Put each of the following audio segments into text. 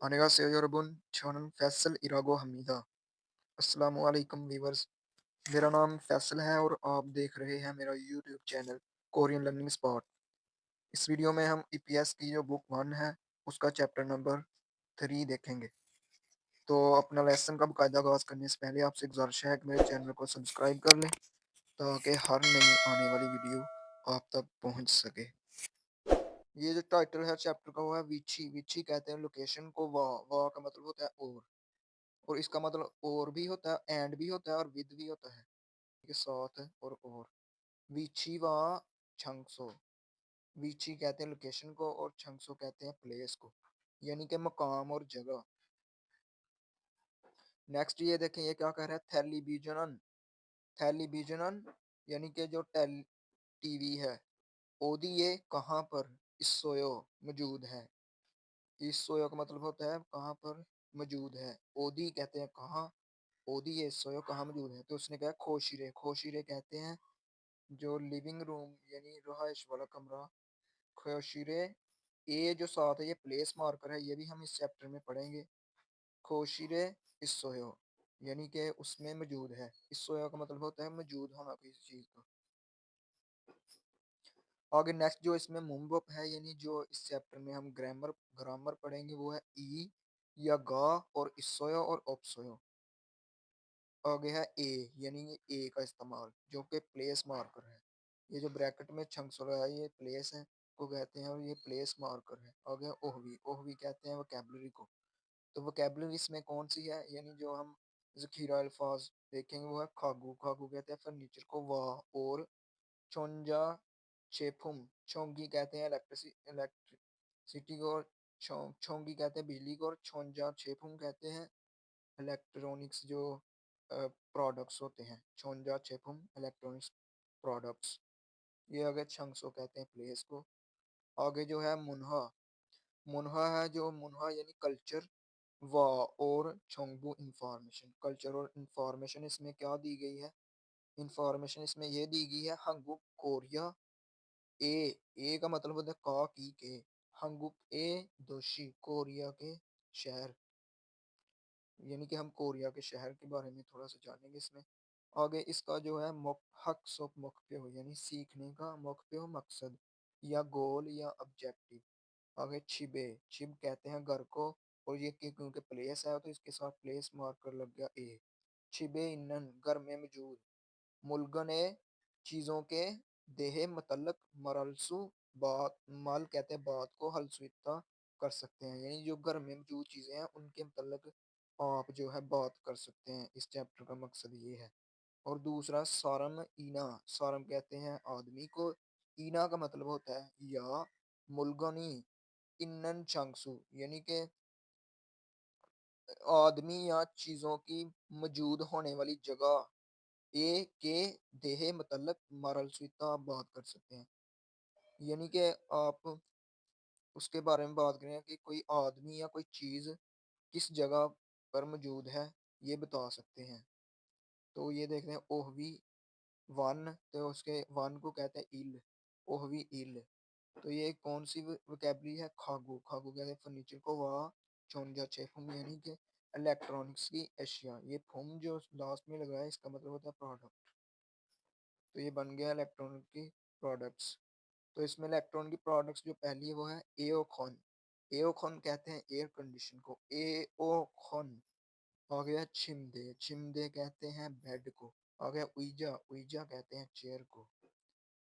Annyeonghaseyo 여러분, 저는 Faisal इरागो Hamida. अस्सलाम वालेकुम viewers. मेरा नाम फैसल है और आप देख रहे हैं मेरा YouTube channel Korean learning spot. इस वीडियो में हम ईपीएस की जो बुक 1 है उसका चैप्टर नंबर 3 देखेंगे। तो अपना लेसन का बाकायदा आगाज़ करने से पहले आपसे गुज़ारिश है कि मेरे चैनल को सब्सक्राइब कर लें ताकि हर नई आने वाली वीडियो आप तक पहुँच सके। ये जो टाइटल है चैप्टर का वो है विची। विची कहते हैं लोकेशन को। वाह का मतलब होता है और इसका मतलब और भी होता है, एंड भी होता है और विद भी होता है। के साथ है और वीची व छंगसो। वीची कहते हैं लोकेशन को और छंगसो कहते हैं प्लेस को, यानी कि मकाम और जगह। नेक्स्ट ये देखें, ये क्या कह रहा है, टेलीविजन। टेलीविजन यानी कि जो टीवी है। ओदी ये कहाँ पर, इस सोयो मौजूद है। इस सोयो का मतलब होता है कहाँ पर मौजूद है। ओदी कहते हैं कहाँ, ओदी ये सोयो कहाँ मौजूद है। तो उसने कहा खोशिरे। खोशिरे कहते हैं जो लिविंग रूम यानी रहायश वाला कमरा। खोशिरे ए जो साथ है ये प्लेस मार्कर है, ये भी हम इस चैप्टर में पढ़ेंगे। खोशिरे इस्सोयो यानी कि उसमें मौजूद है। इस्सोयो का मतलब होता है मौजूद होना किसी चीज का। आगे नेक्स्ट जो इसमें मुंबप है, यानी जो इस चैप्टर में हम ग्रामर ग्रामर पढ़ेंगे वो है ई या गा और इस्सोयो और ओप्सोयो। आगे है ए, यानी ए का इस्तेमाल जो कि प्लेस मार्कर है। ये जो ब्रैकेट में छंगसोला है ये प्लेस है को कहते हैं और ये प्लेस मार्कर है। आगे ओहवी। ओहवी कहते हैं वोकैबलरी को। तो वोकैबलरी इसमें कौन सी है, यानी जो हम जखीरा अल्फाज देखेंगे वो है खागू। खागू कहते हैं फर्नीचर को। वाह और चोंजा चेफुम। चोंगी कहते हैं इलेक्ट्रिसिटी को और छोंगी कहते हैं बिजली को और छोंजा चेफुम कहते हैं इलेक्ट्रॉनिक्स जो प्रोडक्ट्स होते हैं। छोंजा चेपुम इलेक्ट्रॉनिक्स प्रोडक्ट्स। ये आगे छंगसो कहते हैं प्लेस को। आगे जो है मुनहा। मुनहा है जो मुनहा यानी कल्चर वा और छोंगबू इंफॉर्मेशन। कल्चर और इंफॉर्मेशन इसमें क्या दी गई है, इंफॉर्मेशन इसमें ये दी गई है हंगुक कोरिया। ए ए का मतलब होता है का की के। हंगुक ए दोशी कोरिया के शहर, यानी कि हम कोरिया के शहर के बारे में थोड़ा सा जानेंगे इसमें। आगे इसका जो है हक सोप मकप्यो यानी सीखने का मकप्यो मकसद या गोल या ऑब्जेक्टिव। आगे छिबे। छिब कहते हैं घर को और ये क्योंकि प्लेस है तो इसके साथ प्लेस मार्कर लग गया ए। छिबे इन्नन घर में मौजूद। मुल्गने चीजों के। देहे मतल्लक मरलसु बात। मल कहते हैं बात को, हलसुइता कर सकते हैं, यानी जो घर में मौजूद चीजें हैं उनके मतलब आप जो है बात कर सकते हैं। इस चैप्टर का मकसद ये है। और दूसरा सारम ईना। सारम कहते हैं आदमी को। ईना का मतलब होता है या। मुल्गनी इन्नन चांगसू यानी कि आदमी या चीजों की मौजूद होने वाली जगह। ए के देहे मतलब मरल स्विता आप बात कर सकते हैं, यानी कि आप उसके बारे में बात करें कि कोई आदमी या कोई चीज किस जगह पर मौजूद है ये बता सकते हैं। तो ये देखते हैं ओहवी वन, तो उसके वन को कहते हैं इल। ओहवी इल। तो ये कौन सी वोकैबलरी है, खागू। खागू कहते हैं फर्नीचर को। वाह चौंजा छे फुम यानी कि इलेक्ट्रॉनिक्स की अशिया। ये फुम जो लास्ट में लगा है इसका मतलब होता है प्रोडक्ट। तो ये बन गया इलेक्ट्रॉनिक की प्रोडक्ट्स। तो इसमें इलेक्ट्रॉनिक की प्रोडक्ट्स जो पहली है वो है एओकॉन। एओकॉन कहते हैं एयर कंडीशन को। एओकॉन। आ गया छिमदे। छिमदे कहते हैं बेड को। आ गया उइजा। उइजा कहते हैं चेयर को।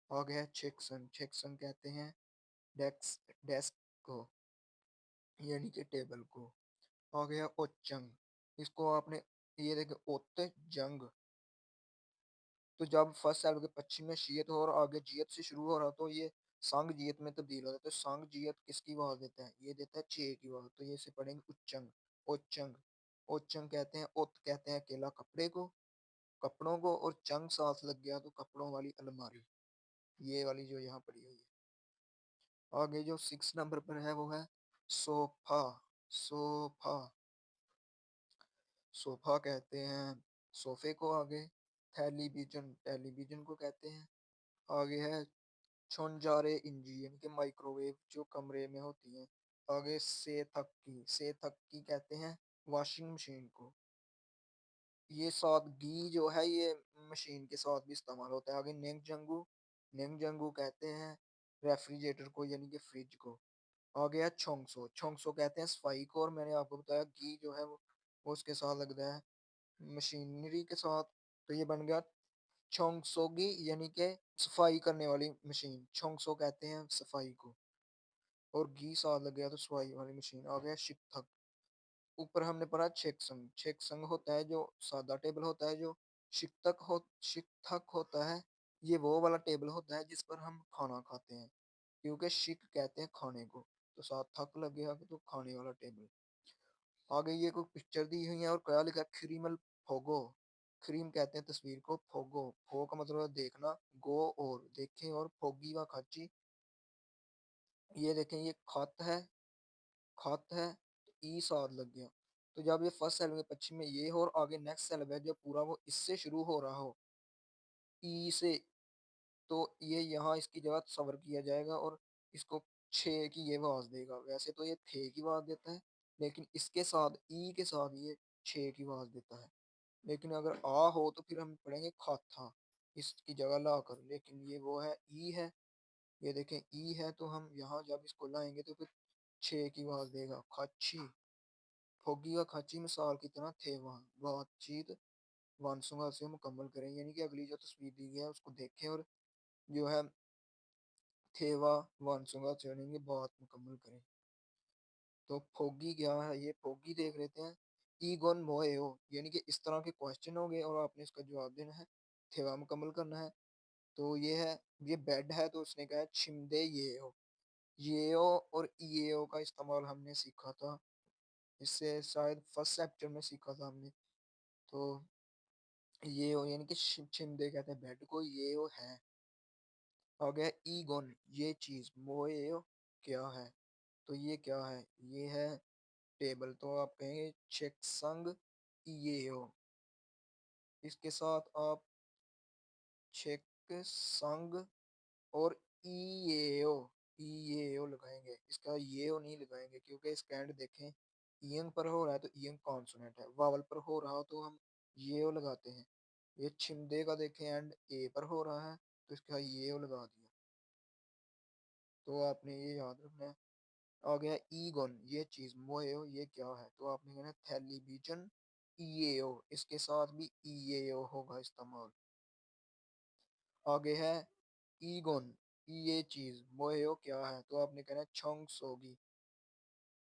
आ गया चेक्सन। चेक्सन कहते हैं डेस्क को, यानी कि टेबल को। आ गया ओचंग। इसको आपने ये देखे ओते जंग। तो जब फर्स्ट साल के पश्चिम में शीयत हो और आगे जियत से शुरू हो रहा तो ये संग जियत में तब्दील हो जाता है। तो संग जियत किसकी आवाज देता है, ये देता है चे की आवाज। तो ये इसे पढ़ेंगे उच्चंग। ओचंग। ओचंग कहते हैं, ओत कहते हैं अकेला कपड़े को, कपड़ों को, और चंग साथ लग गया तो कपड़ों वाली अलमारी। ये वाली जो यहाँ पड़ी हुई है। आगे जो 6 नंबर पर है वो है सोफा। सोफा। सोफा कहते हैं सोफे को। आगे टेलीविजन। टेलीविजन को कहते हैं। आगे है छोंजारे इंजी यानी कि माइक्रोवेव जो कमरे में होती हैं। आगे से थक की कहते हैं वॉशिंग मशीन को। ये सादगी जो है ये मशीन के साथ भी इस्तेमाल होता है। आगे नेंगजंगू कहते हैं रेफ्रिजरेटर को यानी कि फ्रिज को। आ गया छोंगसो कहते हैं सफाई को, और मैंने आपको बताया घी जो है वो उसके साथ लगता है मशीनरी के साथ। तो ये बन गया छोंगसोगी यानी कि सफाई करने वाली मशीन। छोंगसो कहते हैं सफाई को, और घी साथ लग गया तो सफाई वाली मशीन। आ गया शिकथक। ऊपर हमने पढ़ा चेकसंग। चेकसंग होता है जो सादा टेबल होता है। जो शिकथक होता है ये वो वाला टेबल होता है जिस पर हम खाना खाते हैं, क्योंकि शिक कहते हैं खाने को, तो साथ थक लग गया तो खाने वाला टेबल। आगे ये कोई पिक्चर दी हुई है और क्या लिखा है, क्रीमल फोगो। क्रीम कहते हैं तस्वीर को, फोगो फो का मतलब है देखना, गो और देखें, और फोगी व खाची। ये देखें ये खत है तो ई साथ लग गया। तो जब ये फर्स्ट सेल में पश्चिम में ये हो और आगे नेक्स्ट सेल है जो पूरा वो इससे शुरू हो रहा हो, ई से, तो ये यहाँ इसकी जगह सवर किया जाएगा और इसको छे की ये आवाज देगा। वैसे तो ये थे की आवाज देता है, लेकिन इसके साथ ई के साथ ये छे की आवाज देता है। लेकिन अगर आ हो तो फिर हम पढ़ेंगे खाता इसकी जगह ला कर, लेकिन ये वो है ई है। ये देखें ई है तो हम यहाँ जब इसको लाएंगे तो फिर छे की आवाज देगा। खाची फोगी व खाची मिसाल की तरह थे वहाँ बातचीत वानसुगा से मुकम्मल करें, यानी कि अगली जो तस्वीर दी गई है उसको देखें और जो है थेवा वानसुगा से यानी बात मुकम्मल करें। तो फोगी क्या है, ये फोगी देख लेते हैं। ईगोन मोएओ यानी कि इस तरह के क्वेश्चन हो गए और आपने इसका जवाब देना है, थेवा मुकम्मल करना है। तो ये है, ये बेड है तो उसने कहा है छिमदे ये ओ और ईएओ का इस्तेमाल हमने सीखा था, इससे शायद फर्स्ट चैप्टर में सीखा था हमने। तो ये ओ यानी कि छिमदे कहते हैं बेड को, ये ओ है। आ गया ईगोन ये चीज, मोएओ क्या है, तो ये क्या है, ये है टेबल। तो आप कहेंगे चेकसंग ईएओ। इसके साथ आप चेकसंग और ईएओ ईएओ लगाएंगे, इसका येओ नहीं लगाएंगे क्योंकि इसका एंड देखें ईयंग पर हो रहा है तो ईयंग कॉन्सोनेंट है। वावल पर हो रहा हो तो हम येओ लगाते हैं। ये छिमदे का देखें एंड ए पर हो रहा है तो इसका येओ लगा दिया। तो आपने ये याद रखना है। आ गया ईगोन ये चीज, मोएओ ये क्या है, तो आपने कहना है टेलीविजन ईएओ, इसके साथ भी ईएओ होगा इस्तेमाल। आगे है ईगोन ये चीज, मोएओ क्या है, तो आपने कहना है छोंगसोगी।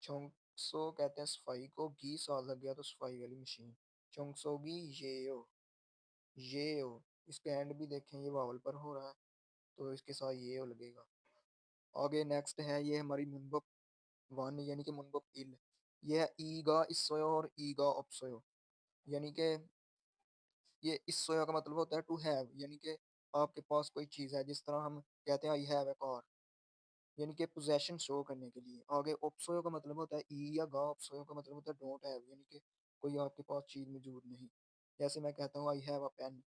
छोंगसो कहते हैं सफाई को, घी साथ लग गया तो सफाई वाली मशीन। छोंगसोगी ये ओ इसका एंड भी देखें ये वावल पर हो रहा है तो इसके साथ ये ओ लगेगा। आगे नेक्स्ट है ये हमारी मुनबप वन यानी कि मुनबप इल। ये है ईगा इस्सोयो और ईगा अपसोयो, यानी कि ये इस्सोयो का मतलब होता है टू हैव, यानी कि आपके पास कोई चीज़ है, जिस तरह हम कहते हैं आई हैव ए कार, यानी कि पोजेशन शो करने के लिए। आगे ओप्सोयो का मतलब होता है ई या गा, ओप्सोयो का मतलब होता है डोंट हैव, यानी कि कोई आपके पास चीज़ मौजूद नहीं। जैसे मैं कहता हूँ I have a pen,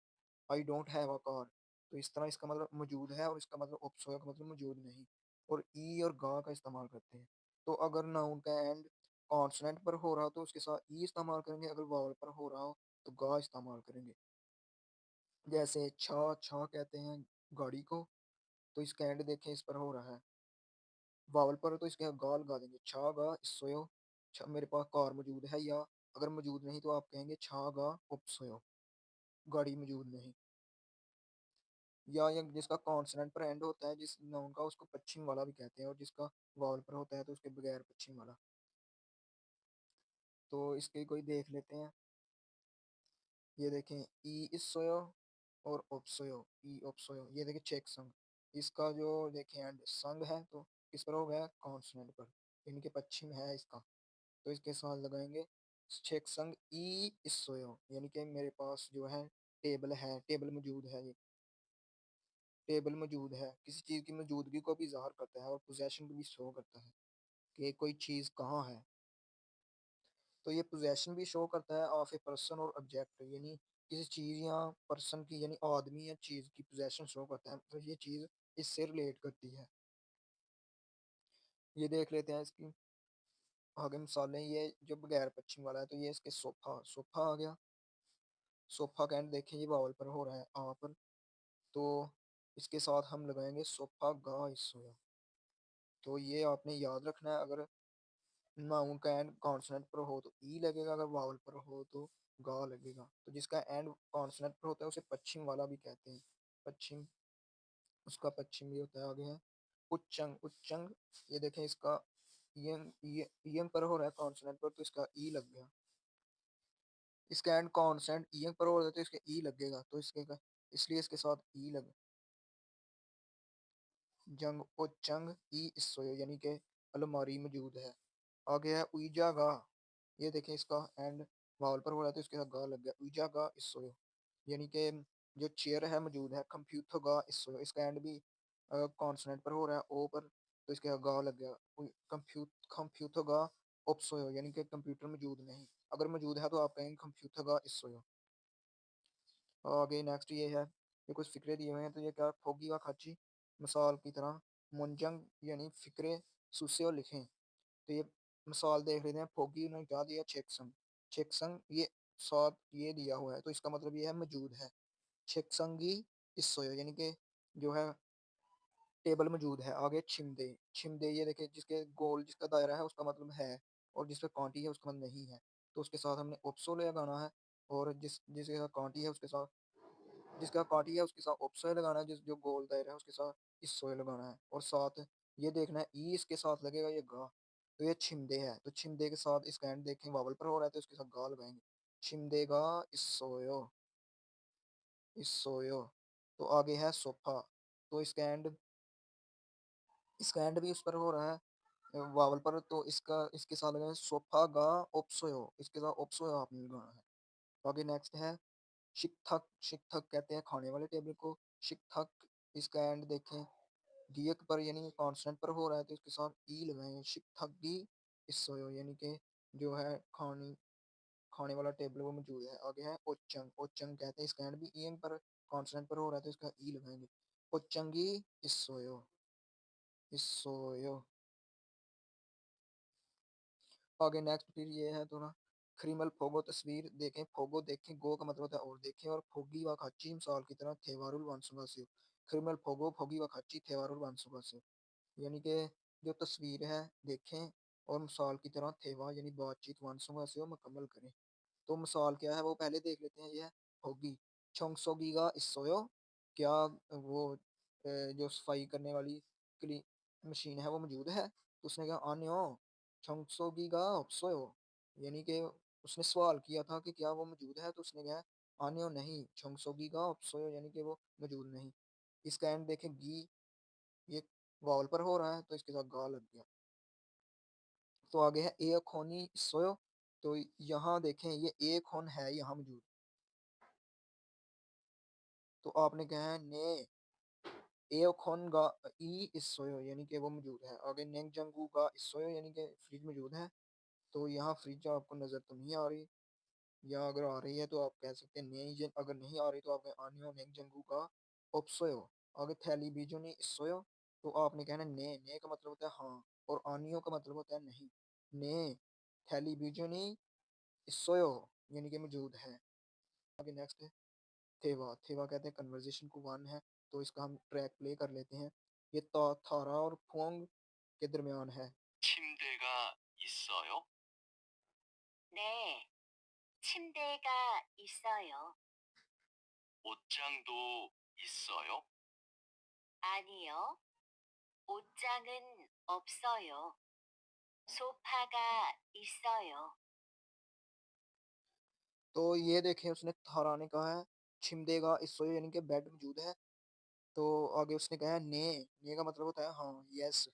I don't have a car, तो इस तरह इसका मतलब मौजूद है और इसका मतलब ओप्सोयो का मतलब मौजूद नहीं। और ई और गा का इस्तेमाल करते हैं। तो अगर नाउन का एंड कॉन्सोनेंट पर हो रहा हो तो उसके साथ ई इस्तेमाल करेंगे, अगर वावल पर हो रहा हो तो गा इस्तेमाल करेंगे। जैसे छा छा कहते हैं गाड़ी को, तो इसका एंड देखें इस पर हो रहा है वावल पर, तो इसके गा लगा देंगे छा गा सोयो। मेरे पास कार मौजूद है, या अगर मौजूद नहीं तो आप कहेंगे छा गा उपसोयो, गाड़ी मौजूद नहीं। या जिसका कॉन्सोनेंट पर एंड होता है जिस नाउन का, उसको पश्चिम वाला भी कहते हैं, और जिसका वावल पर होता है तो उसके बगैर पश्चिम वाला। तो इसके कोई देख लेते हैं। ये देखें ई इसोयो और ओप्सोयो, ई ओप्सोयो। ये देखें चेक संग, इसका जो देखें एंड संग है तो किस पर हो गया, कॉन्सोनेंट पर, इनके पश्चिम है इसका, तो इसके साथ लगाएंगे चेक संग ई इसोयो, यानी कि मेरे पास जो है टेबल है, टेबल मौजूद है। ये टेबल मौजूद है किसी चीज़ की मौजूदगी को भी ज़ाहिर करता है और पोजेशन भी शो करता है कि कोई चीज़ कहाँ है। तो ये पोजेशन भी शो करता है ऑफ ए पर्सन और ऑब्जेक्ट, यानी किसी चीज़ या पर्सन की यानी आदमी या चीज़ की पोजेशन शो करता है, तो ये चीज़ इससे रिलेट करती है। ये देख लेते हैं इसकी। आगे मिसालें ये जो बगैर पश्चिम वाला है तो ये इसके सोफ़ा, सोफ़ा आ गया। सोफ़ा का एंड देखें ये वावल पर हो रहा है आ पर, तो इसके साथ हम लगाएँगे सोफ़ा गा इस सोया। तो ये आपने याद रखना है, अगर नाउन का एंड कॉन्सोनेंट पर हो तो ई लगेगा, अगर वावल पर हो तो गा लगेगा। तो जिसका एंड कॉन्सोनेंट पर होता है उसे पश्चिम वाला भी कहते हैं। पश्चिम, उसका पश्चिम भी होता है। आगे है उच्चंग, उच्चंग ये देखें इसका ईयंग, ईयंग पर हो रहा है कॉन्सोनेंट पर तो इसका ई लग गया। इसका एंड कॉन्सोनेंट ईयंग पर हो रहा है तो इसका ई लगेगा, तो इसके का इसलिए इसके साथ ई लग जंग उच्चंग ई इसोयो यानी कि अलमारी मौजूद है। आगे है उइजा गा, ये देखें इसका एंड वावल पर हो रहा है तो इसके साथ गा लग गया। उइजा गा इसोयो यानी कि जो चेयर है मौजूद है। कंप्यूटर गा इसोयो, इसका एंड भी कॉन्सोनेंट पर हो रहा है ओ पर, तो इसके साथ गा लग गया। कंप्यूटर गा ओप्सोयो यानी कि कंप्यूटर मौजूद नहीं, अगर मौजूद है तो आप कहेंगे कंप्यूटर गा इसोयो। आगे नेक्स्ट ये है, ये कुछ फ़िक्रे दिए हुए हैं, तो ये क्या फोगी व खाची मिसाल की तरह मुंजंग यानी फ़िक्रे सुसे लिखें। तो ये मिसाल देख लेते हैं, फोगी ने क्या दिया चेकसंग, चेकसंग ये साथ ये दिया हुआ है तो इसका मतलब ये है मौजूद है। चेकसंगी इसोयो यानी कि जो है टेबल मौजूद है। आगे छिमदे, छिमदे ये देखिए जिसके गोल जिसका दायरा है उसका मतलब है, और जिस पे कांटी है उसका मतलब नहीं है। तो उसके साथ हमने ओप्सो लगाना है, और जिसके साथ कांटी है उसके साथ, जिसका काटी है उसके साथ ऑप्सोय लगाना है, जिस जो गोल दायरा है उसके साथ इसोय लगाना है, और साथ ये देखना है ई इसके साथ लगेगा ये गा। तो ये छिमदे है तो छिमदे के साथ इसका एंड देखें वावल पर हो रहा है तो इसके साथ गा लगाएंगे। छिमदेगा इसोयो, इसोयो। तो आगे है सोफा, तो इसका एंड भी उस पर हो रहा है वावल पर, तो इसका इसके साथ लगाएंगे सोफा गा ओप्सोयो, इसके साथ ओप्सोयो आपने लगाना है। तो आगे नेक्स्ट है शिकथक, शिकथक कहते हैं खाने वाले टेबल को। शिकथक इसका एंड देखें दियक पर यानी कॉन्सोनेंट पर हो रहा है तो इसके साथ ई लगाएं। शिकथगी इसोयो यानी कि जो है खाने वाला टेबल वो मौजूद है। आगे है ओचंग, ओचंग कहते हैं इसका एंड भी ई पर कॉन्सोनेंट पर हो रहा है तो इसका ई लगाएंगे। ओचंगी इसोयो, इसोयो। आगे नेक्स्ट फिर ये है थोड़ा क्रिमल फोगो, तस्वीर देखें फोगो देखें, गो का मतलब होता है और देखें, और फोगी व खाची मिसाल की तरह थेवारुल वांसुगासियो। क्रिमल फोगो फोगी व खाची थेवारुल वांसुगासियो यानी कि जो तस्वीर है देखें और मिसाल की तरह थेवा यानी बातचीत वांसुगासियो मुकम्मल करें। तो मिसाल क्या है वो पहले देख लेते हैं। ये है होगी छोंगसोगी का इसोयो, क्या वो जो सफाई करने वाली क्ली मशीन है वो मौजूद है, तो उसने कहा आन्यो छोंगसोगी का अपसोयो यानी कि उसने सवाल किया था कि क्या वो मौजूद है, तो उसने कहा आन्यो नहीं छोंगसोगी का अपसोयो यानी कि वो मौजूद नहीं। इसका एंड देखें गी, ये वावल पर हो रहा है तो इसके साथ गा लग गया। तो आगे है ए खोनी सोयो, तो यहाँ देखें ये ए खोन है यहाँ मौजूद, तो आपने कहा है ने एओखोन गा ई इसोयो यानी कि वो मौजूद है। आगे नेंग जंगू का इसोयो यानी कि फ्रिज मौजूद है, तो यहाँ फ्रिज आपको नज़र तो नहीं आ रही, या अगर आ रही है तो आप कह सकते हैं नहीं, अगर नहीं आ रही तो आप आनियो नेंग जंगू का ओप्सोयो। आगे थैली बीजो ने इसोयो, तो आपने कहना ने का मतलब होता है हाँ, और आनियो का मतलब होता है नहीं। ने थैली बीजो ने इसोयो यानी कि मौजूद है। आगे नेक्स्ट है थेवा, थेवा कहते हैं कन्वर्जेशन को वन है, तो इसका हम ट्रैक प्ले कर लेते हैं। ये थारा और फोंग के दरमियान है। 침대가 있어요? 네, 침대가 있어요. 옷장도 있어요? 아니요, 옷장은 없어요. 소파가 있어요. तो ये देखें उसने थारा ने कहा है छिमदेगा इसोयो यानी कि बेड मौजूद है, तो आगे उसने कहा है ने का मतलब होता है हाँ यस।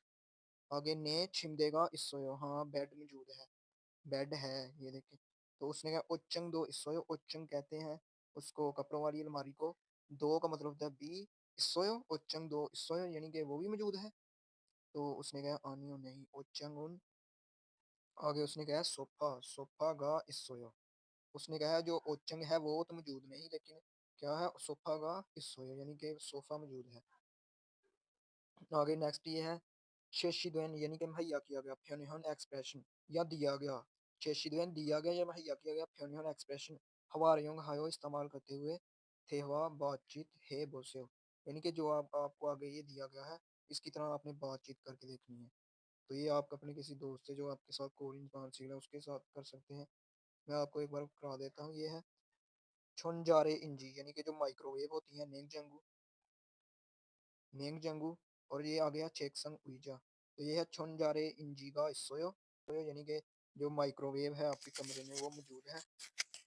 आगे ने छिमदेगा इसोयो हाँ बेड मौजूद है, बेड है ये देखें। तो उसने कहा उच्चंग दो इसोयो, उच्चंग कहते हैं उसको कपड़ों वाली अलमारी को। दो का मतलब होता है बी, इसोयो उच्चंग दो इसोयो यानी कि वो भी मौजूद है, तो उसने कहा आनियो नहीं उच्चंग उन। आगे उसने कहा सोफा, सोफा गा इसोयो, उसने कहा जो ओचंग है वो तो मौजूद नहीं, लेकिन क्या है सोफा गा इसोयो यानी कि सोफा मौजूद है। आगे नेक्स्ट ये है शेषिद्वयन यानी कि मुहैया किया गया, फ्योनिहन एक्सप्रेशन या दिया गया। शेषिद्वयन दिया गया या मुहैया किया गया, फ्योनिहन एक्सप्रेशन हवारयोंग हायो इस्तेमाल करते हुए थेवा बातचीत है बोसेओ। यानी कि जो आप आपको आगे ये दिया गया है, इसकी तरह आपने बातचीत करके देखनी है। तो ये आप अपने किसी दोस्त से जो आपके साथ कोरियन ज़बान सीख रहा है उसके साथ कर सकते हैं। मैं आपको एक बार करा देता हूँ, ये है छोनजारे इंजी यानी कि जो माइक्रोवेव होती है नेंगजंगू और ये आ गया चेकसंग उइजा। तो ये है छोनजारे इंजी का इस्सोयो यानी कि जो माइक्रोवेव है आपके कमरे में वो मौजूद है।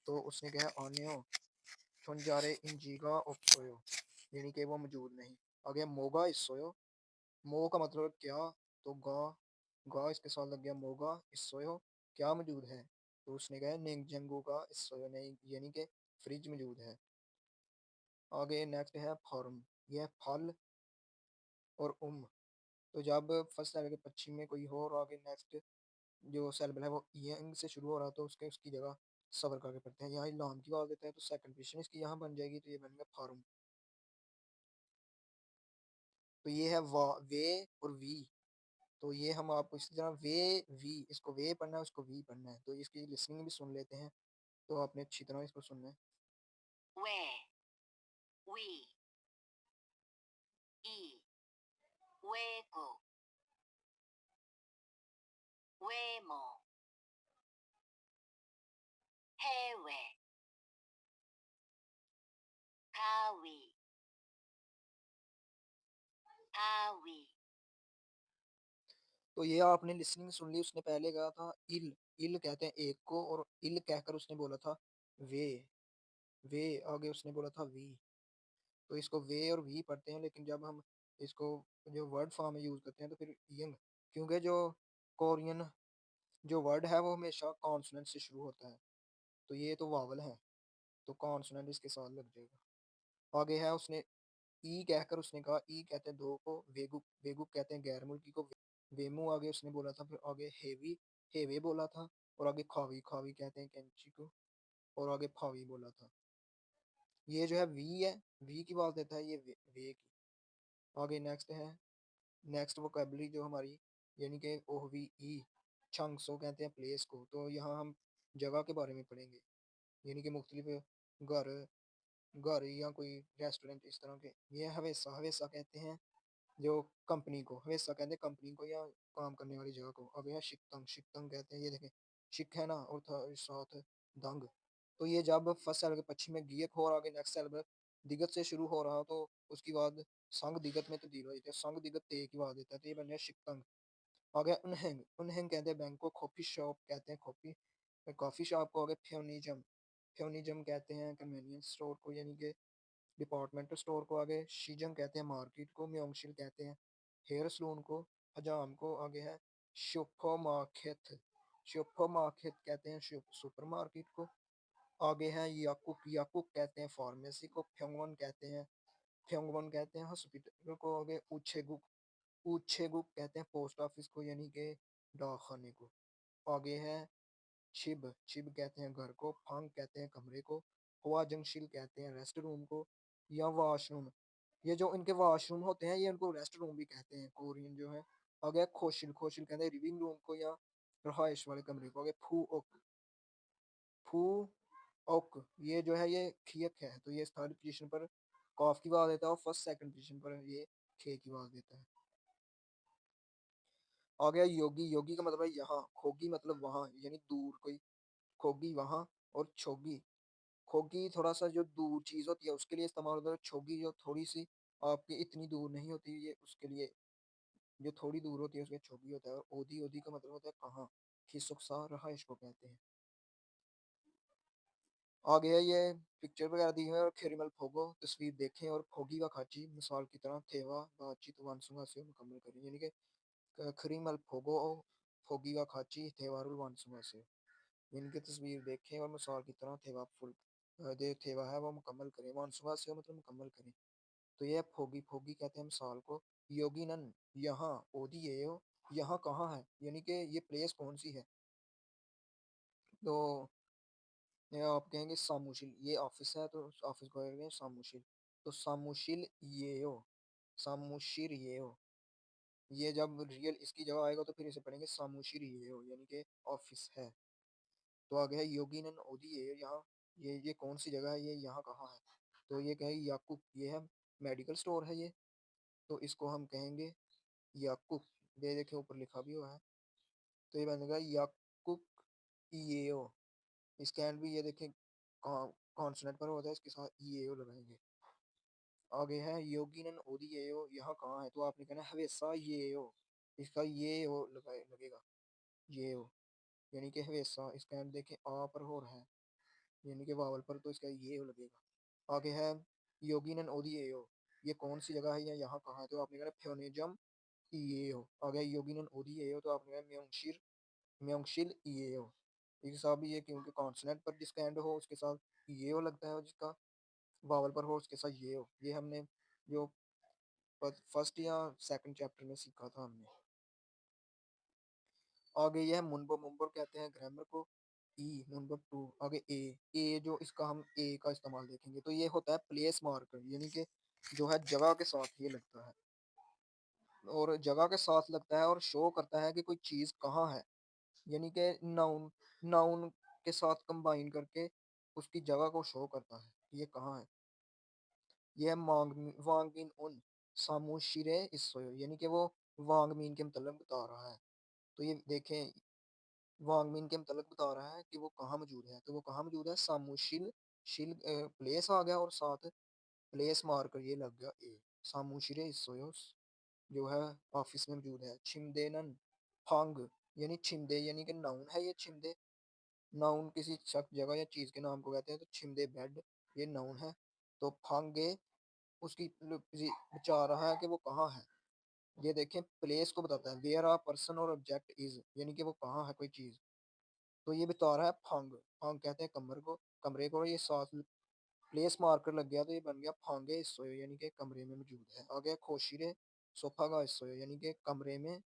तो उसने कहा आनेओ छोनजारे इंजी का ओप्सोयो यानी कि वो मौजूद नहीं। आ गया मोगा इस्सोयो, मो का मतलब क्या, तो गा गा इसके साथ लग गया मोगा इस्सोयो क्या मौजूद है। तो उसने कहा नेंगजंगू का इस्सोयो नहीं यानी कि फ्रिज मौजूद है। आगे नेक्स्ट है फॉर्म, यह फल और तो जब फर्स्ट लेवल के पश्चिम में कोई हो और आगे नेक्स्ट जो सेलेबल है वो यंग से शुरू हो रहा, तो उसके उसकी जगह सबर करके पढ़ते हैं। यहाँ लाम की आवाज देता है तो सेकंड पोजीशन इसकी यहाँ बन जाएगी, तो ये बन गया फार्म। तो ये है वा वे और वी। तो ये हम आपको इसी तरह वे वी, इसको वे पढ़ना है उसको वी पढ़ना है। तो इसकी लिसनिंग भी सुन लेते हैं, तो आपने अच्छी तरह इसको सुनना है। वे, वी, ई, वेगो, वे모, 해외, 가위, 바위, तो ये आपने लिसनिंग सुन ली, उसने पहले कहा था इल, इल कहते हैं एक को, और इल कहकर उसने बोला था वे, वे आगे उसने बोला था वी। तो इसको वे और वी पढ़ते हैं, लेकिन जब हम इसको जो वर्ड फॉर्म में यूज करते हैं तो फिर यंग, क्योंकि जो कोरियन जो वर्ड है वो हमेशा कॉन्सोनेंट से शुरू होता है। तो ये तो वावल है, तो कॉन्सोनेंट इसके साथ लग जाएगा। आगे है उसने ई कहकर उसने कहा, ई कहते हैं दो को, वेगुक वेगुक कहते हैं गैर मुल्की को, वेमू आगे उसने बोला था, फिर आगे हेवी हेवे बोला था, और आगे खावी खावी कहते हैं कैंची को, और आगे फावी बोला था। ये जो है वी है, वी की बात देता है ये वे की। आगे नेक्स्ट है, नेक्स्ट वोकेबलरी जो हमारी यानी कि ओहवी ई चंगसो कहते हैं प्लेस को। तो यहाँ हम जगह के बारे में पढ़ेंगे, यानी कि मुख्तलिफ घर घर या कोई रेस्टोरेंट इस तरह के। ये हवेसा, हवेसा कहते हैं जो कंपनी को, हवेसा कहते हैं कंपनी को या काम करने वाली जगह को। अब यह शिकतंग, शिकतंग कहते हैं, ये देखें शिक है ना, और था साथ दंग। तो ये जब फर्स्ट सेल के पश्चिम में गियक हो और आगे नेक्स्ट सेल में दिगत से शुरू हो रहा हो, तो उसकी बाद संग दिगत में तब्दील हो जाती है, संग दिगत ते की बात देता है, तो ये बन गया शिकतंग। आ गया उनहेंग, उनहेंग कहते हैं बैंक को, कॉफी शॉप कहते हैं कॉफी, कॉफी शॉप को। आगे फ्योनिज्म, फ्योनिज्म कहते हैं कन्वीनियंस स्टोर को यानी कि डिपार्टमेंटल स्टोर को। आगे शीजम कहते हैं मार्केट को, म्योंगशिल कहते हैं हेयर सलून को, हजाम को। आगे है शुपरमार्केट, शुपरमार्केट कहते हैं सुपरमार्केट को। आगे है याकुक, याकुक कहते हैं फार्मेसी को, फ्योंगवन कहते हैं, फ्योंगवन कहते हैं हॉस्पिटल को। आगे उछेगुक, उछेगुक कहते हैं पोस्ट ऑफिस को यानी कि डाकखाने को। आगे है छिब, छिब कहते हैं घर को, फांग कहते हैं कमरे को, हुआ जंगशिल कहते हैं रेस्ट रूम को या वॉशरूम। ये जो इनके वॉशरूम होते हैं ये इनको रेस्ट रूम भी कहते हैं कोरियन जो है। आगे खोशिल, खोशिल कहते हैं लिविंग रूम को या रहायश वाले कमरे को। आगे फू ओक, फू ओक ये जो है ये खियक है, तो ये थर्ड पोजीशन पर कॉफ की आवाज देता है, और फर्स्ट सेकंड पोजीशन पर ये खे की आवाज देता है। आ गया योगी, योगी का मतलब है यहाँ, खोगी मतलब वहां यानी दूर कोई, खोगी वहां, और छोगी, खोगी थोड़ा सा जो दूर चीज होती है उसके लिए इस्तेमाल होता है। छोगी जो थोड़ी सी आपकी इतनी दूर नहीं होती, ये उसके लिए जो थोड़ी दूर होती है उसके छोगी होता है। और ओदी, ओदी का मतलब होता है कहाँ, खिसुकसा रहा इसको कहते हैं। आ गया ये पिक्चर वगैरह दी है, और खेरीमल फोगो तस्वीर देखें और फोगी व खाची मिसाल की तरह थेवा बातचीत वानसुंगा से मुकम्मल करें, यानी कि खरीमल फोगो फोगी व खाची थेवारुल वानसुंगा से, इनकी तस्वीर देखें और मिसाल की तरह थेवा फुल दे थेवा है वो मुकम्मल करें, वानसुंगा से मतलब मुकम्मल करें। तो ये फोगी, फोगी कहते हैं मिसाल को। योगिनन यहाँ, ओदी ये हो यहाँ कहाँ है, यानी कि ये प्लेस कौन सी है। तो ये आप कहेंगे सामुशिल, ये ऑफिस है तो ऑफिस को कहेंगे सामुशिल। तो सामुशिल ये हो, सामुशिर ये हो। ये जब रियल इसकी जगह आएगा तो फिर इसे पढ़ेंगे सामूश्री-एओ यानी कि ऑफिस है। तो आगे है योगिनन ओदीए यहाँ ये कौन सी जगह है, ये यहाँ कहाँ है? तो ये कहें याकूब, ये है मेडिकल स्टोर है ये, तो इसको हम कहेंगे याकूब। ये देखिए ऊपर लिखा भी हुआ है, तो ये बनेगा याकूब ईएओ। इसका एंड भी ये देखें कॉन्सोनेंट पर होता है, इसके साथ ईएओ लगाएंगे। आगे है योगिनन ओदीएओ, यहाँ कहाँ है? तो आपने कहना है हवेसा येओ, इसका ये ओ लगेगा, ये ओ यानी कि हवेसा। इसका एंड देखें आ पर हो रहा है यानी कि वावल पर, तो इसका ये ओ लगेगा। आगे है योगिनन ओदीएओ, ये कौन सी जगह है या यहाँ कहाँ है? तो आपने कहना फ्योनेजम ईएओ। आगे योगिनन ओदीएओ, तो आपने कहना म्योंगशिल ईएओ। इसके साथ भी ये क्योंकि कॉन्सोनेंट पर जिसका एंड हो उसके साथ ईएओ लगता है, और जिसका वावल पर हो उसके साथ ये हो। ये हमने जो फर्स्ट या सेकंड चैप्टर में सीखा था हमने। आगे ये है मुनबो मुंबर कहते हैं ग्रामर को, ई मुनबो टू। आगे ए जो इसका हम ए का इस्तेमाल देखेंगे, तो ये होता है प्लेस मार्कर यानी कि जो है जगह के साथ ये लगता है, और जगह के साथ लगता है और शो करता है कि कोई चीज कहाँ है, यानी कि नाउन नाउन के साथ कंबाइन करके उसकी जगह को शो करता है कि ये कहाँ है। ये है वांगमिन उन सामूशिरे इसोयो, यानी कि वो वांगमीन के मतलब बता रहा है। तो ये देखें वांगमीन के मतलब बता रहा है कि वो कहाँ मौजूद है, तो वो कहाँ मौजूद है सामूशिल शिल प्लेस आ गया और साथ प्लेस मार्कर ये लग गया ए। सामूशिरे इसोयोस जो है ऑफिस में मौजूद है। छिमदेनन फांग यानी छिमदे यानी कि नाउन है ये छिमदे। नाउन किसी शख्स जगह या चीज के नाम को कहते हैं, तो छिमदे बेड ये नाउन है। तो फांगे उसकी बचा रहा है कि वो कहाँ है। ये देखें प्लेस को बताता है, वेयर आ पर्सन और ऑब्जेक्ट इज यानी कि वो कहाँ है कोई चीज, तो ये बता रहा है फंग। फंग कहते हैं कमरे को, ये साथ प्लेस मार्कर लग गया तो ये बन गया फांगे सोयो यानी कि कमरे में मौजूद है। आ गया खोशिरे सोफा का सोयो यानी कि कमरे में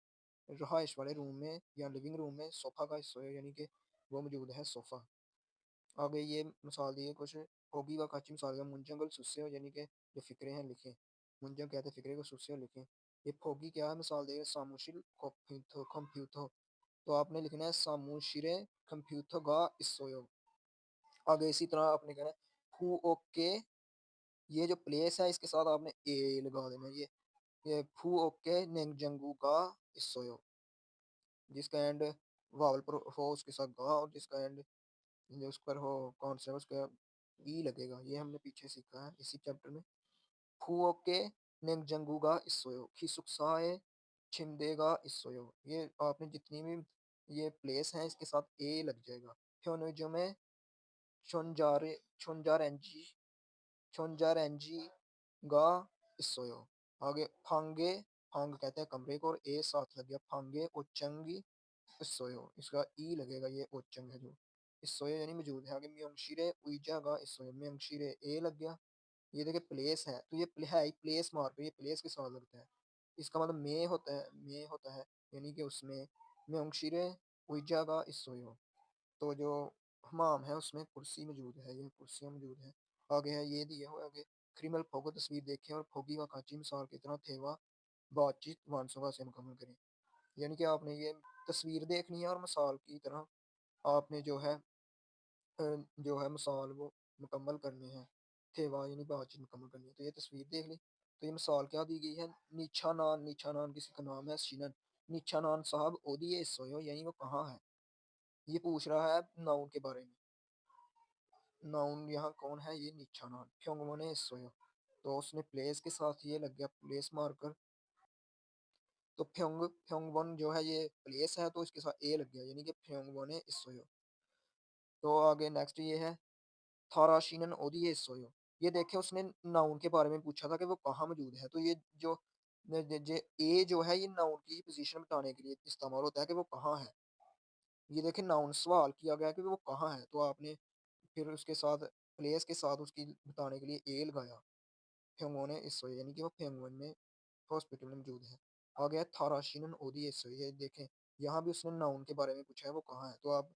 रहाइश वाले रूम में या लिविंग रूम में सोफा का सोयो यानी कि वो मौजूद है सोफा। आगे ये मिसाल दी है कुछ होगी व काची मिसाल का मुंजंगल सुस्से हो यानी कि जो फिक्रे हैं लिखे, मुंजंग कहते हैं फिक्रे को, सुस्से हो लिखे। ये फोगी क्या है मिसाल देगा सामुशिल कंप्यूथो, तो आपने लिखना है सामुशिरे कंप्यूथो गा इसोयो। आगे इसी तरह आपने कहना है फू ओके, ये जो प्लेस है इसके साथ आपने ए लगा देना। ये फू ओके नेंगजंगू का इसोयो, जिसका एंड वावल पर हो उसके साथ गा, और जिसका एंड जो उस पर हो कौन सा उसका ई लगेगा। ये हमने पीछे सीखा है इसी चैप्टर में। फुओके नेंगजंगूगा इसोयो खिसुक्साए छिमदेगा इसोयो, ये आपने जितनी भी ये प्लेस हैं इसके साथ ए लग जाएगा। फ्योनोजो में छोनजारे छोनजारेंजी छोनजारेंजी गा इसोयो। आगे फांगे, फांग कहते हैं कमरे को, और ए साथ लग गया फांगे ओचंगी इसोयो, इसका ई लगेगा, ये ओचंग है जो इसोयो यानी मौजूद है। आगे म्योंगशिरे उइजा गा इसोयो, म्योंगशिरे ए लग गया। ये देखिए प्लेस है, तो ये है ही प्लेस मार्कर, ये प्लेस के साथ लगता है। इसका मतलब मे होता है यानी कि उसमें म्योंगशिरे उइजा गा इसोयो, तो जो हमाम है उसमें कुर्सी मौजूद है, ये कुर्सियाँ मौजूद हैं। आगे है ये दिया हुआ है आगे क्रिमिनल फोगो तस्वीर देखें और फोगी व काची मिसाल की तरह थेवा बातचीत वानसोगा से मुकम्मल करें। यानी कि आपने ये तस्वीर देखनी है और मिसाल की तरह आपने जो है मिसाल वो मुकम्मल करनी है। थेवा यानी बातचीत मुकम्मल करनी है, तो ये तस्वीर देख ली। तो ये मिसाल क्या दी गई है, नीछा नान किसी का नाम है शिनन, नीछा नान साहब ओदिए सोयो यानी वो कहाँ है। ये पूछ रहा है नाउन के बारे में। नाउन यहाँ कौन है, ये नीछा नान फ्योंगमोने सोयो, तो उसने प्लेस के साथ ये लग गया प्लेस मार्कर। तो फ्योंगवन जो है ये प्लेस है, तो इसके साथ ए लग गया यानी कि फ्योंगवोने सोयो। तो आगे नेक्स्ट ये है थाराशीनन ओदिए सोयो, ये देखे उसने नाउन के बारे में पूछा था कि वो कहाँ मौजूद है, तो ये जो ए जो है ये नाउन की पोजीशन बताने के लिए इस्तेमाल होता है कि वो कहाँ है। ये देखे नाउन सवाल किया गया कि वो कहाँ है, तो आपने फिर उसके साथ प्लेस के साथ उसकी बताने के लिए ए लगाया। फ्योंगोने इसोयो यानी कि वो फ्योंगवन में हॉस्पिटल में मौजूद है। आ गया थाराशीनन ओदिए सोयो, ये देखें यहाँ भी उसने नाउन के बारे में पूछा है वो कहाँ है, तो आप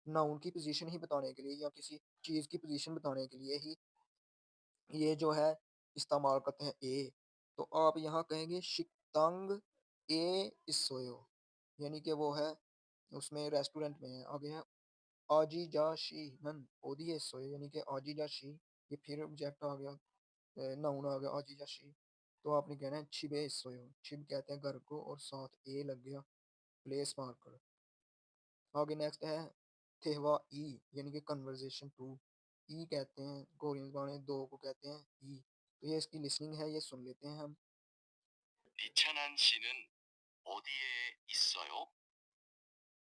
नाउन की पोजीशन ही बताने के लिए या किसी चीज़ की पोजीशन बताने के लिए ही ये जो है इस्तेमाल करते हैं ए। तो आप यहाँ कहेंगे शिकतांग ए इस्सोयो यानी कि वो है उसमें रेस्टोरेंट में है। आगे है आजिजाशिनन ओदिए इस्सोयो यानी कि आजिजाशी ये फिर ऑब्जेक्ट आ गया नाउन आ गया आजिजाशी। तो आपने कहना है छिबे इस्सोयो छिब कहते हैं घर को और साथ ए लग गया प्लेस मार्कर। आगे नेक्स्ट है थेवा ई यानी कि कन्वर्सेशन टू ई कहते हैं कोरियन वाले दो को कहते हैं ई। तो ये इसकी लिसनिंग है ये सुन लेते हैं हम। 이찬한 씨는 어디에 있어요?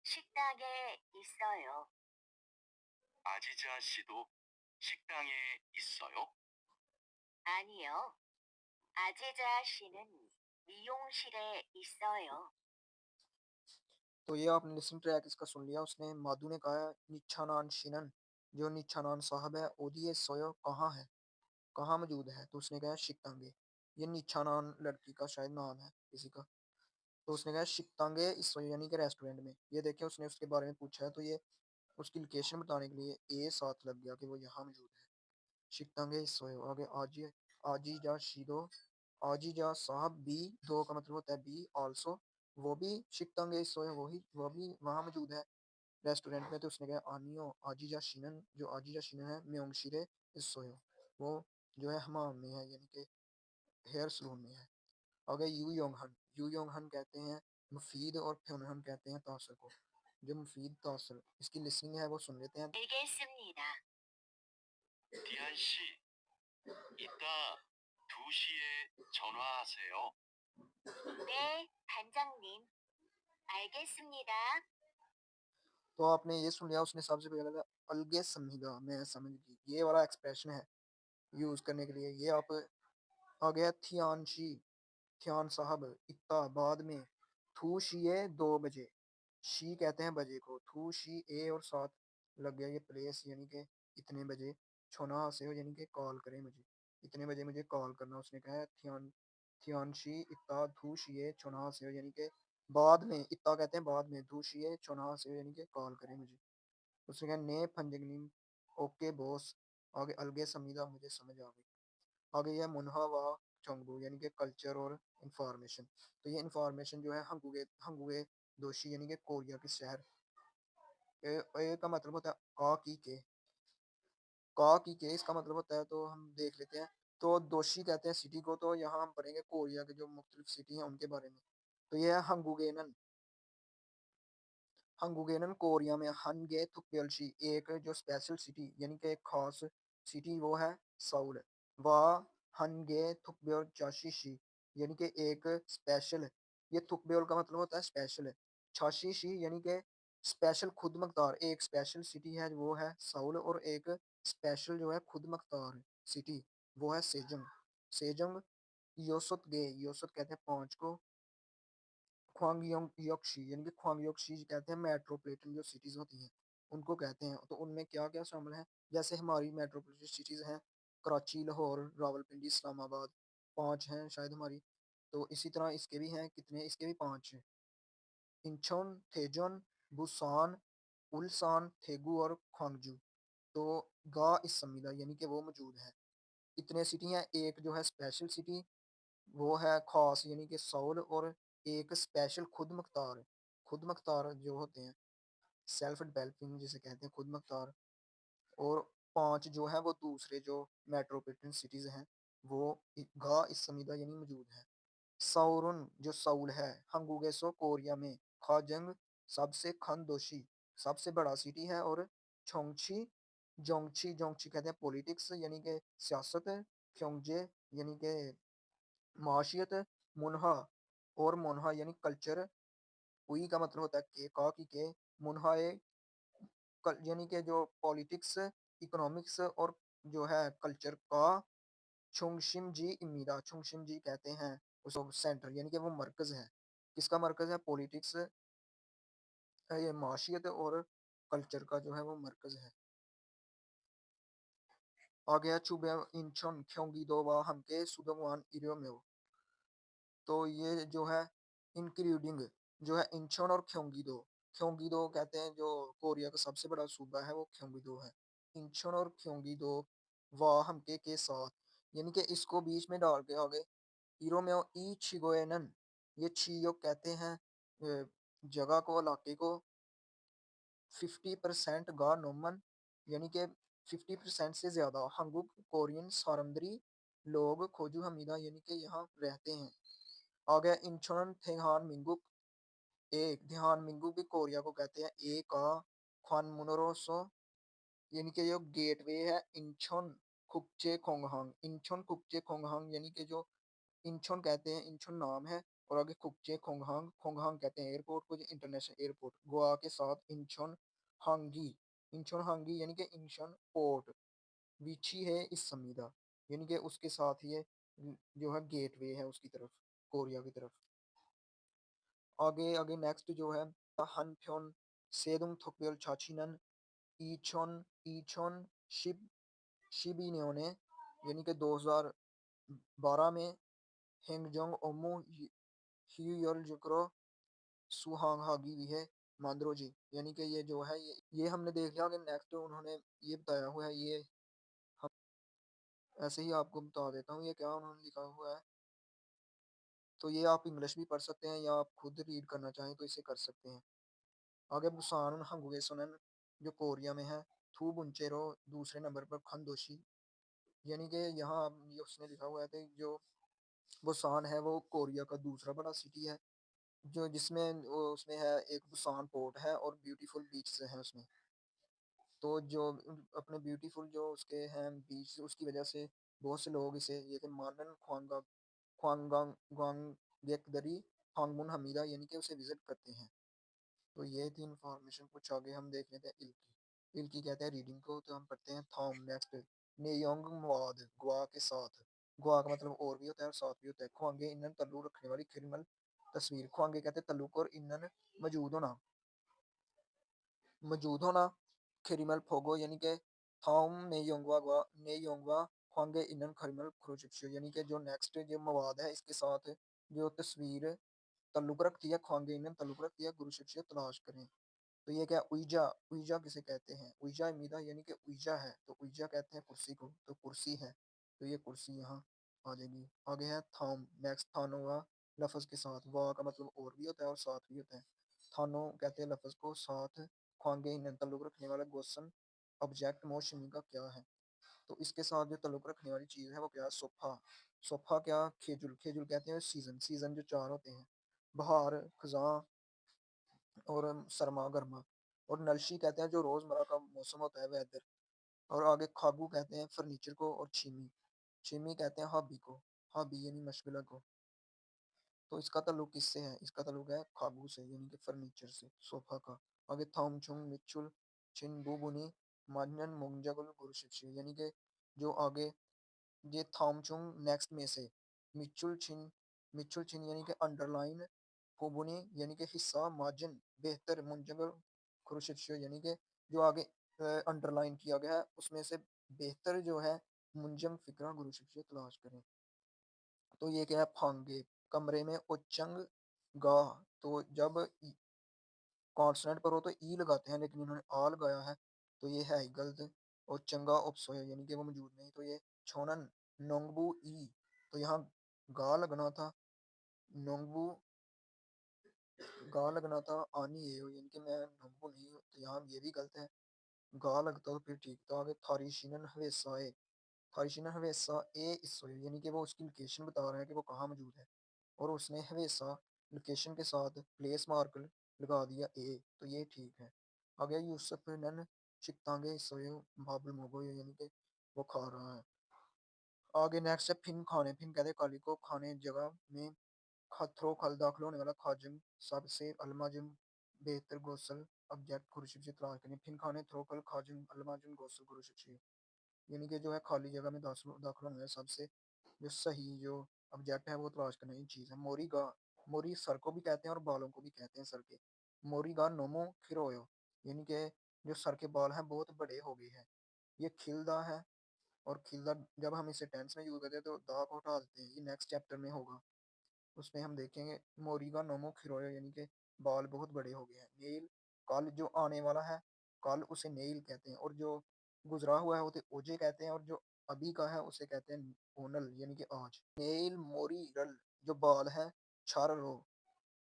식당에 있어요. 아지자 씨도 식당에 있어요? 아니요. 아지자 씨는 미용실에 있어요. तो ये आपने लिसनिंग ट्रैक इसका सुन लिया। उसने माधु ने कहा है निच्छानान शिनन जो निच्छानान साहब है ओदिए सोयो कहाँ है कहाँ मौजूद है। तो उसने कहा शिकतांगे ये निच्छानान लड़की का शायद नाम है किसी का। तो उसने कहा शिकतांगे इस यानी कि रेस्टोरेंट में। ये देखें उसने उसके बारे में पूछा है तो ये उसकी लोकेशन बताने के लिए ए साथ लग गया कि वो यहाँ मौजूद है। शिकतांगे इस आगे आजी आजी जा शीदो आजी जा साहब बी दो का मतलब होता है बी ऑल्सो वो भी शिकतांगे इस वो भी वहाँ मौजूद है रेस्टोरेंट में। तो उसने कहा आनियो आजीजा शिनन जो आजीजा शिनन है म्योंगशिरे इस वो जो है हमाम में है यानी कि हेयर सलून में है। आगे यू योंग हन कहते हैं मुफीद और फ्योनहन कहते हैं तासर को। जो मुफीद तासर इसकी लिसनिंग है वो सुन लेते हैं। 알겠습니다. 디안 씨, 이따 2시에 전화하세요. 네, 반장님. 알겠습니다. तो आपने ये सुन लिया उसने सबसे पहले था अलगे समझा मैं समझ गई ये वाला एक्सप्रेशन है यूज करने के लिए। ये आप आ गया थियानशी थियान साहब इत्ता बाद में थू शीए 2 बजे शी कहते हैं बजे को थू शी ए और साथ लग गया ये प्लेस यानी कि इतने बजे छोना से हो यानी कि कॉल करें मुझे इतने बजे मुझे कॉल करना। उसने कहा है थियानशी इत्ता थू शीए छोना से हो यानी कि बाद में इत्ता कहते हैं बाद में थू शीए छोना से हो यानी कि कॉल करें मुझे। उसने कहा ने फंजगनी ओके बॉस आगे अलगे समीदा मुझे समझ आ गई। आगे ये मुनहा व चोंगबू यानी कि कल्चर और इंफॉर्मेशन। तो ये इंफॉर्मेशन जो है हंगुगे हंगुगे दोशी यानी कि कोरिया के शहर ए का मतलब होता है का की के इसका मतलब होता है तो हम देख लेते हैं। तो दोशी कहते हैं सिटी को। तो यहाँ हम पढ़ेंगे कोरिया के जो मुख्तलिफ सिटी हैं उनके बारे में। तो ये है हंगुगेनन हंगुगेनन कोरिया में हनगे थुक्पेलशी एक जो स्पेशल सिटी यानी कि एक खास सिटी वो है सऊल। व हनगे थुक्पेल चाशिशी यानी कि एक स्पेशल ये थुक्पेल का मतलब होता है स्पेशल चाशिशी यानी कि स्पेशल खुद मुख्तार एक स्पेशल सिटी है वो है सऊल और एक स्पेशल जो है खुद मुख्तार सिटी वो है सेजंग सेजंग योसुत कहते हैं 5 को ख्वांगयोंगशी यानी कि ख्वांगयोंगशी कहते हैं मेट्रोपॉलिटन जो सिटीज होती हैं उनको कहते हैं। तो उनमें क्या क्या शामिल है जैसे हमारी मेट्रोपॉलिटन सिटीज हैं कराची लाहौर रावलपिंडी इस्लामाबाद 5 हैं शायद हमारी। तो इसी तरह इसके भी हैं कितने इसके भी 5 हैं इंचोन थेजोन बुसान उल्सान थेगू और ख्वांगजू। तो गा इस संविदा यानी कि वो मौजूद है। इतने सिटी हैं एक जो है स्पेशल सिटी वो है खास यानी कि सऊल और एक स्पेशल खुद मुख्तार जो होते हैं सेल्फ डेवलपिंग जिसे कहते हैं खुद मुख्तार। और 5 जो है वो दूसरे जो मेट्रोपॉलिटन सिटीज हैं वो गा इस समीदा यानी मौजूद है। साउरुन जो सऊल है हंगूगेसो कोरिया में खाजंग सबसे खानदोशी सबसे बड़ा सिटी है। और छोंगची जोंगची जोंगची कहते हैं पॉलिटिक्स यानी कि सियासत क्योंजे यानी कि माशियत मुनहा और मुनहा यानी कल्चर उई का मतलब होता है के का की के मुनहा यानी कि जो पॉलिटिक्स इकोनॉमिक्स और जो है कल्चर का छुंगशिम जी इमीदा छुंगशिम जी कहते हैं उसको सेंटर यानी कि वो मरकज है किसका मरकज है पॉलिटिक्स ये माशियत और कल्चर का जो है वो मरकज है। आ गया चुबे इंचन क्योंगी दो वा हमके सुदमवान इरियो में तो ये जो है इंक्लूडिंग जो है इंचोन और क्योंगी दो कहते हैं जो कोरिया का सबसे बड़ा सूबा है वो क्योंगी दो है। इंचोन और क्योंगी दो वाह हमके के साथ यानी कि इसको बीच में डाल के आगे इरो में ई छिगोएनन ये छियोक कहते हैं जगह को, इलाके को। 50% गा नोमन यानी कि 50% से ज़्यादा हंगुक कोरियन सारंदरी लोग खोजू हमीदा यानी कि यहाँ रहते हैं। आ गया इंचोन थेहान मिंगुक, एक ध्यान मिंगुक भी कोरिया को कहते हैं। ए का ख्वान मुनोरोसो यानी कि जो गेटवे है इंचोन खुपचे खोंगहांग, इंचोन खुपचे खोंगहांग यानी कि जो इंचोन कहते हैं, इंचोन नाम है। और आगे खुपचे खोंगहांग, खोंगहांग कहते हैं एयरपोर्ट को, जो इंटरनेशनल एयरपोर्ट गोवा के साथ इंचोन हांगी, इंचोन हांगी यानी कि इंचोन पोर्ट विची है इस समीदा यानी कि उसके साथ ही ये जो है गेटवे है उसकी तरफ, कोरिया की तरफ। आगे आगे नेक्स्ट जो है हनफ्योन सेदुंग थोकबियल चाचिनन ईचोन ईचोन शिब शिबिन्योने यानी कि 2012 में हेंगजोंग ओमू ह्यूयल जुक्रो सुहांग हागी भी है मांद्रो जी यानी कि ये जो है ये हमने देख लिया कि नेक्स्ट उन्होंने ये बताया हुआ है। ये हम ऐसे ही आपको बता देता हूँ ये क्या उन्होंने लिखा हुआ है। तो ये आप इंग्लिश भी पढ़ सकते हैं या आप खुद रीड करना चाहें तो इसे कर सकते हैं। आगे बुसान हंगुगे सुनन जो कोरिया में है। थू बुंचेरो दूसरे नंबर पर खनदोशी यानी कि यहाँ ये उसने लिखा हुआ है कि जो बुसान है वो कोरिया का दूसरा बड़ा सिटी है, जो जिसमें उसमें है एक बुसान पोर्ट है और ब्यूटीफुल बीच हैं उसमें। तो जो अपने ब्यूटीफुल जो उसके हैं बीच उसकी वजह से बहुत से लोग इसे ये कि मानन ख्वांगा ख्वांगांग ग्वांग गेकदरी हांगमुन हमीदा यानी कि उसे विजिट करते हैं। तो ये थी इन्फॉर्मेशन। कुछ आगे हम देख लेते हैं इल्की। इल्की कहते हैं रीडिंग को, तो हम पढ़ते हैं थॉम नेक्स्ट। नेयोंग मवाद गुआ के साथ, गुआ का मतलब और भी होता है और साथ भी होता है। ख्वांगे ईंधन तल्लू रखने वाली खिलमल तस्वीर, ख्वांगे कहते हैं तल्लुक और ईंधन मौजूद होना, मौजूद होना। खिरिमल फोगो यानी कि थॉम ने योंगवा ख्वांगे ईंधन खरिमल खुरुचिप्स यानी कि जो नेक्स्ट जो मवाद है इसके साथ जो तस्वीर तल्लुक रखती है, ख्वांगे ईंधन तल्लुक रखती है, गुरु शिष्य तलाश करें। तो ये क्या उइजा, उइजा किसे कहते हैं? उइजा इमीदा यानी कि उइजा है, तो उइजा कहते हैं कुर्सी को, तो कुर्सी है। तो ये कुर्सी यहाँ आ जाएगी। आगे है थाम नेक्स्ट, थानोवा लफ्ज के साथ, वाह का मतलब और भी होता है और साथ भी होता है। थानो कहते हैं लफ्ज को साथ, ख्वांगे इन ताल्लुक रखने वाला गोसन ऑब्जेक्ट मोशन का क्या है? तो इसके साथ जो ताल्लुक रखने वाली चीज है वो क्या है? सोफा। सोफा क्या? खेजुल, खेजुल कहते हैं सीजन, सीजन जो चार होते हैं, बहार, खजा और सरमा गर्मा। और नलशी कहते हैं जो रोजमर्रा का मौसम होता है, वेदर। और आगे खागू कहते हैं फर्नीचर को, और छिमी, छिमी कहते हैं हॉबी को, हॉबी यानी मशगला को। तो इसका ताल्लुक किससे है? इसका ताल्लुक है खागू से यानी कि फर्नीचर से, सोफा का। आगे थॉमचुंग मिचुल छिन बुबुनी मान्यन मोंगजागुल गुरुशिक्षी यानी कि जो आगे ये थॉमचुंग नेक्स्ट में से, मिचुल छिन, मिचुल छिन यानी कि अंडरलाइन, कोबुनी यानी कि हिस्सा, मार्जिन बेहतर, मुंजगर खुरशिशो यानी कि जो आगे अंडरलाइन किया गया है उसमें से बेहतर जो है मुंजम फिक्रा गुरु शिष्य तलाश करें। तो ये क्या है? फांगे कमरे में उच्चंग गाह, तो जब कॉन्सोनेंट पर हो तो ई लगाते हैं लेकिन इन्होंने आ लगाया है, तो ये है ही गलत। और चंगा उपसोय यानी कि वो मौजूद नहीं, तो ये छोनन नोंगबू ई, तो यहाँ गा लगना था, नोंगबू गा लगना था, आनी ये हो यानी कि मैं नोंगबू नहीं हूँ, तो यहाँ ये भी गलत है। गा लगता तो फिर ठीक था। आगे थारीशिनन हवेसा ए, थारीशिनन हवेसा ए इसोय यानी कि वो उसकी लोकेशन बता रहा है कि वो कहाँ मौजूद है, और उसने हमेशा लोकेशन के साथ प्लेस मार्कर लगा दिया ए, तो ये ठीक है। आगे यूसुफ नन चित्तांगे सोयो बाबुल मोगो यानी कि वो खा रहा है। आगे नेक्स्ट है फिन खाने, फिन कहते हैं काली को, खाने जगह में खतरो खल दाखिल होने वाला खाजम सबसे अलमाजुम बेहतर गोसल ऑब्जेक्ट खुर्शीद से तलाश करें। फिन खाने थ्रो कल खाजम अलमाजुम गोसल खुर्शीद यानी कि जो है खाली जगह में दाखिल दाखिल होने वाला सबसे जो सही जो ऑब्जेक्ट है वो तलाश करने की चीज़ है। मोरीगा, मोरी सर को भी कहते हैं और बालों को भी कहते हैं सर के। मोरीगा नोमो खिरोयो यानी कि जो सर के बाल हैं बहुत बड़े हो गए हैं। ये खिलदा है, और खिलदा जब हम इसे टेंस में यूज करते हैं तो दा को हटा देते हैं। ये नेक्स्ट चैप्टर में होगा, उसमें हम देखेंगे। मोरीगा नोमो खिरोयो यानी कि बाल बहुत बड़े हो गए हैं। नेल कल जो आने वाला है, कल उसे नेल कहते हैं, और जो गुजरा हुआ है उसे ओजे कहते हैं, और जो अभी का है उसे कहते हैं ओनल यानी कि आज। नेल मोरीरल जो बाल है छर रो,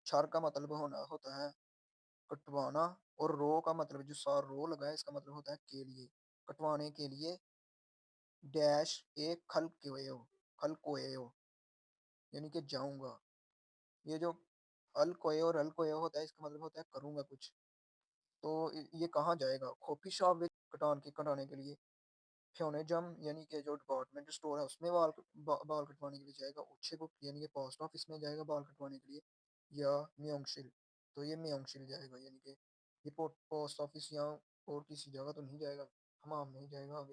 छर का मतलब होता है कटवाना, और रो का मतलब जो सा रो लगा है इसका मतलब होता है के लिए, कटवाने के लिए डैश एक खल कोयो यानी कि जाऊंगा। ये जो अल कोयो और अल कोयो होता है इसका मतलब होता है करूंगा कुछ। तो ये कहाँ जाएगा? कॉफी शॉप में कटाने के लिए, फ्योनेजम यानी कि जो डिपार्टमेंट स्टोर है उसमें बाल कटवाने के लिए जाएगा, उच्छे को यानी कि पोस्ट ऑफिस में जाएगा बाल कटवाने के लिए, या म्योंगशिल। तो ये म्योंगशिल जाएगा यानी कि ये पोस्ट ऑफिस या और किसी जगह तो नहीं जाएगा, हमाम नहीं जाएगा।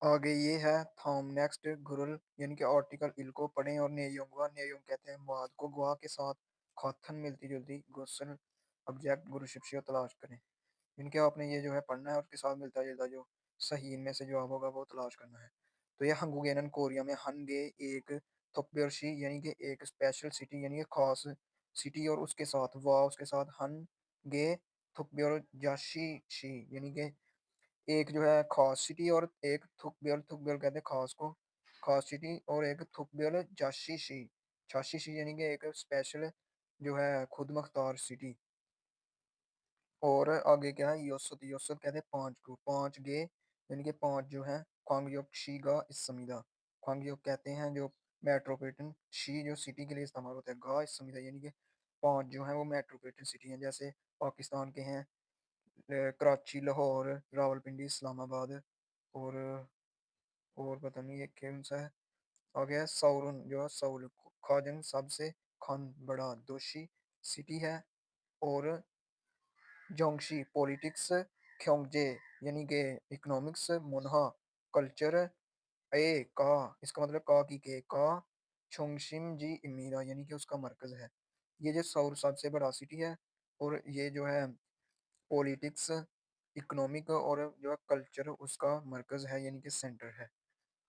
आगे ये है थॉम नेक्स्ट घुरल यानी कि आर्टिकल इल को पढ़ें और नेयोंगवा नेयोंग कहते हैं माद को गुआ के साथ खाथन मिलती जुलती गुसल ऑब्जेक्ट गुरु शिप्सियो तलाश करें। इनके आपने ये जो है पढ़ना है और उसके साथ मिलता जुलता जो सही इनमें से जवाब होगा वो तलाश करना है। तो ये हंगुगेनन कोरिया में हनगे एक थोकब्योशी यानी कि एक स्पेशल सिटी यानी कि खास सिटी, और उसके साथ वाह उसके साथ हन गे थुकब्योर जाशी शी यानी कि एक जो है खास सिटी, और एक थुकब्योल कहते हैं खास को, खास सिटी, और एक थुकब्योल जाशी शी यानी कि एक स्पेशल जो है खुद मुख्तार सिटी। और आगे क्या है योसत योसत कहते हैं पांच को, पांच गे यानी कि पांच जो है क्वांगयोक शी गा इस समीदा, क्वांगयोक कहते हैं जो मेट्रोपॉलिटन, शी जो सिटी के लिए इस्तेमाल होता है, गा इस समीदा यानी कि पांच जो है वो मेट्रोपॉलिटन सिटी हैं, जैसे पाकिस्तान के हैं कराची, लाहौर, रावलपिंडी, इस्लामाबाद, और पता नहीं ये कौन सा है। आ गया सौरन जो है सौल, खाजन सबसे खान बड़ा दोषी सिटी है, और जोंगशी पॉलिटिक्स, ख्योंगजे यानी कि इकोनॉमिक्स, मुनहा कल्चर, ए का इसका मतलब का की के का, छोंगशिम जी इमीरा यानी कि उसका मरकज है। ये जो सौर सबसे बड़ा सिटी है, और ये जो है पॉलिटिक्स, इकोनॉमिक और जो है कल्चर उसका मरकज है यानी कि सेंटर है।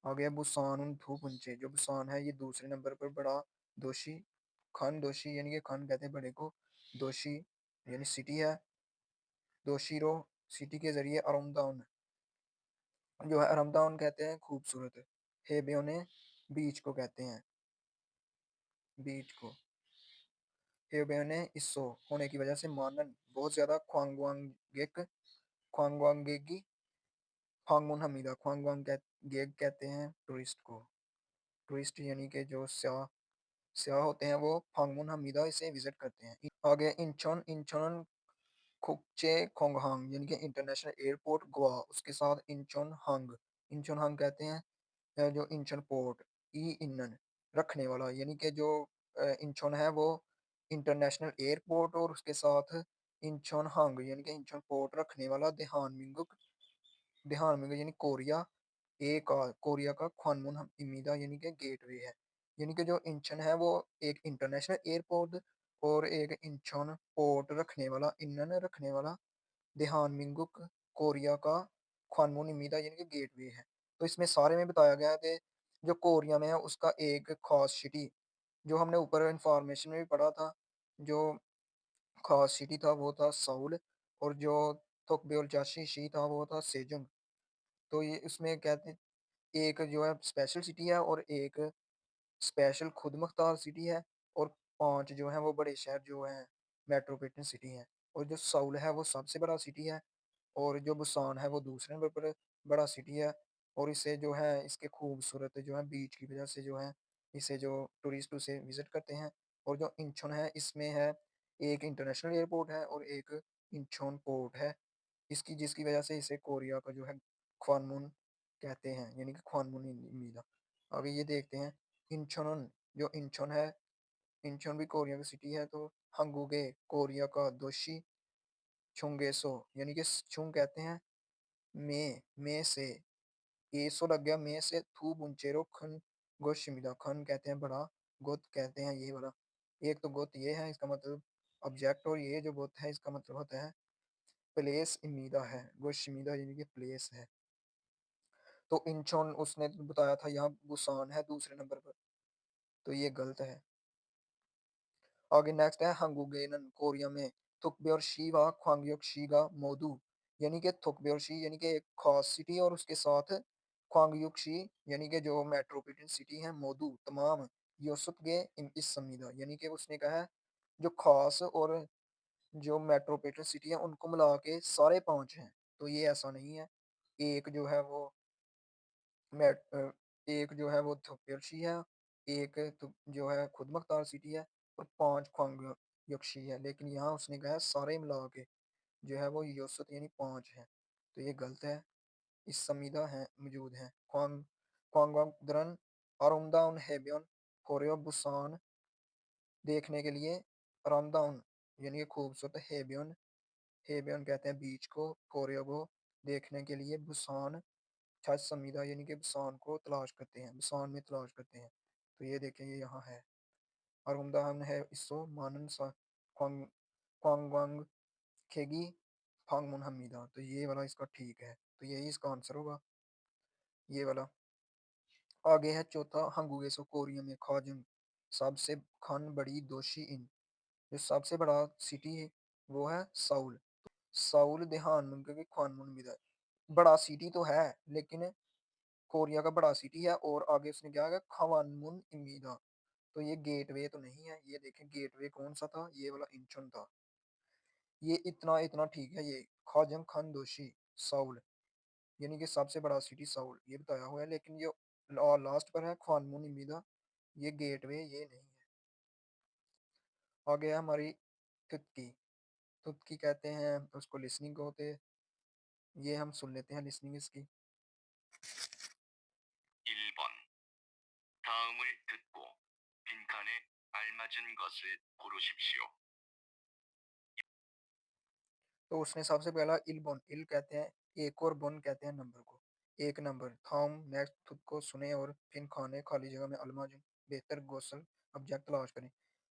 आ गया बुसान उन थू पुंचे, जो बुसान है ये दूसरे नंबर पर बड़ा दोषी, खान दोषी यानी कि खान कहते हैं बड़े को, दोषी यानी सिटी है, दोशीरो सिटी के जरिए अरामदान जो है अरामदान कहते हैं खूबसूरत, हेबियोने बीच को कहते हैं, बीच को, हेबियोने इस्सो होने की वजह से मानन बहुत ज्यादा, ख्वांगवांगेक ख्वांगवांगेगी ख्वांगमुन हमीदा गेग कहते हैं टूरिस्ट को, टूरिस्ट यानी कि जो स्याह स्याह होते हैं वो फांगमुन हमीदा इसे विजिट करते हैं। आगे इंचोन इंचोन खुपचे खोंगहांग यानी कि इंटरनेशनल एयरपोर्ट गोवा उसके साथ इंचोन हांग कहते हैं जो इंचन पोर्ट, ई इनन रखने वाला यानी कि जो इंचोन है वो इंटरनेशनल एयरपोर्ट, और उसके साथ इंचोन हांग यानी कि इंचोन पोर्ट रखने वाला देहान मिंग यानी कोरिया, कोरिया का ख्वानमुन इमीदा यानी कि गेटवे है। यानी कि जो इंचन है वो एक इंटरनेशनल एयरपोर्ट और एक इंचन पोर्ट रखने वाला, इनन रखने वाला देहान मिंगुक कोरिया का ख्वानमुन इमीदा यानी कि गेटवे है। तो इसमें सारे में बताया गया है कि जो कोरिया में है उसका एक खास सिटी, जो हमने ऊपर इंफॉर्मेशन में भी पढ़ा था, जो खास सिटी था वो था सऊल, और जो तोकब्योलचाशी शी था वो था सेजुंग। तो ये इसमें कहते हैं एक जो है स्पेशल सिटी है, और एक स्पेशल खुद मुख्तार सिटी है, और 5 जो हैं वो बड़े शहर जो हैं मेट्रोपॉलिटन सिटी हैं। और जो सऊल है वो सबसे बड़ा सिटी है, और जो बुसान है वो दूसरे नंबर पर बड़ा सिटी है। और इसे जो है इसके खूबसूरत जो है बीच की वजह से जो है इसे जो टूरिस्ट उसे विजिट करते हैं। और जो इंचोन है इसमें है एक इंटरनेशनल एयरपोर्ट है और एक इंचोन पोर्ट है, इसकी जिसकी वजह से इसे कोरिया का जो है ख्वानमुन कहते हैं यानी कि ख्वानमुन मीदा। आगे ये देखते हैं इंचोन, जो इंचोन है इंचोन भी कोरिया की सिटी है। तो हंगुगे कोरिया का दोषी, चुंगेसो यानी कि चुंग कहते हैं में से, एसो लग गया में से, थू बुंचेरो खन गोशिमिदा, खन कहते हैं बड़ा, गोत कहते हैं ये बड़ा। एक तो गोत ये है इसका मतलब ऑब्जेक्ट, और ये जो गोत है इसका मतलब होता है प्लेस इमीदा है, गोशिमिदा यानी कि प्लेस है। तो इंचोन उसने तो बताया था यहाँ बुसान है दूसरे नंबर पर, तो ये गलत है। आगे नेक्स्ट है हंगुगेनन कोरिया में थुकब्योर शी व ख्वांगयोक शी गा मोदू यानी कि थुकब्योर शी यानी कि एक खास सिटी, और उसके साथ ख्वांगयुक शी यानी कि जो मेट्रोपॉलिटन सिटी है मोदू तमाम योसुके इस संविदा यानी कि उसने कहा है जो खास और जो मेट्रोपॉलिटन सिटी है उनको मिला के सारे 5 हैं। तो ये ऐसा नहीं है। एक जो है वो एक जो है वो थोपेरशी है, एक तो जो है खुदमुख्तार सिटी है और 5 ख्वांग है। लेकिन यहाँ उसने कहा है सारे मिला के जो है वो योसत यानी 5 हैं। तो ये गलत है। इस संविदा हैं मौजूद हैं। ख्वांगदरन अरामदान हेबियन कोरियो बुसान देखने के लिए अरामदान यानी कि खूबसूरत हेबियन हेबियन कहते हैं बीच को, कोरियो को देखने के लिए बुसान छठ संविदा यानी कि बुसान को तलाश करते हैं, बुसान में तलाश करते हैं। तो ये देखें ये यहाँ है। और उम्दा हम है इसो मानन सा ख्वांग ख्वांगवांग खेगी फांगमुन हमीदा। तो ये वाला इसका ठीक है। तो यही इसका आंसर होगा, ये वाला। आगे है चौथा हंगुएसो कोरिया में खाजन सबसे खान बड़ी दोषी इन जो सबसे बड़ा सिटी है वो है साउल। साउल देहान के खानमुन मिदा बड़ा सिटी तो है लेकिन कोरिया का बड़ा सिटी है और आगे उसने क्या है खवानमुन इमीदा। तो ये गेटवे तो नहीं है। ये देखें गेटवे कौन सा था, ये वाला इंचन था। ये इतना इतना ठीक है। ये खाजम खान दोषी साउल यानी कि सबसे बड़ा सिटी साउल ये बताया हुआ है। लेकिन ये लास्ट पर है खानमुन इमीदा, ये गेटवे ये नहीं है। आगे है हमारी तुर्की। तुर्की कहते हैं उसको लिसनिंग होते। ये हम सुन लेते हैं लिसनिंग इसकी। 1번. 다음을 듣고 빈칸에 알맞은 것을 고르십시오. तो उसने सबसे पहला इल इल कहते हैं एक और बोन कहते हैं नंबर को। एक नंबर थॉम नेक्स्ट खुद को सुने और फिर खाने खाली जगह में अलमाजुन बेहतर गोसल ऑब्जेक्ट तलाश करें।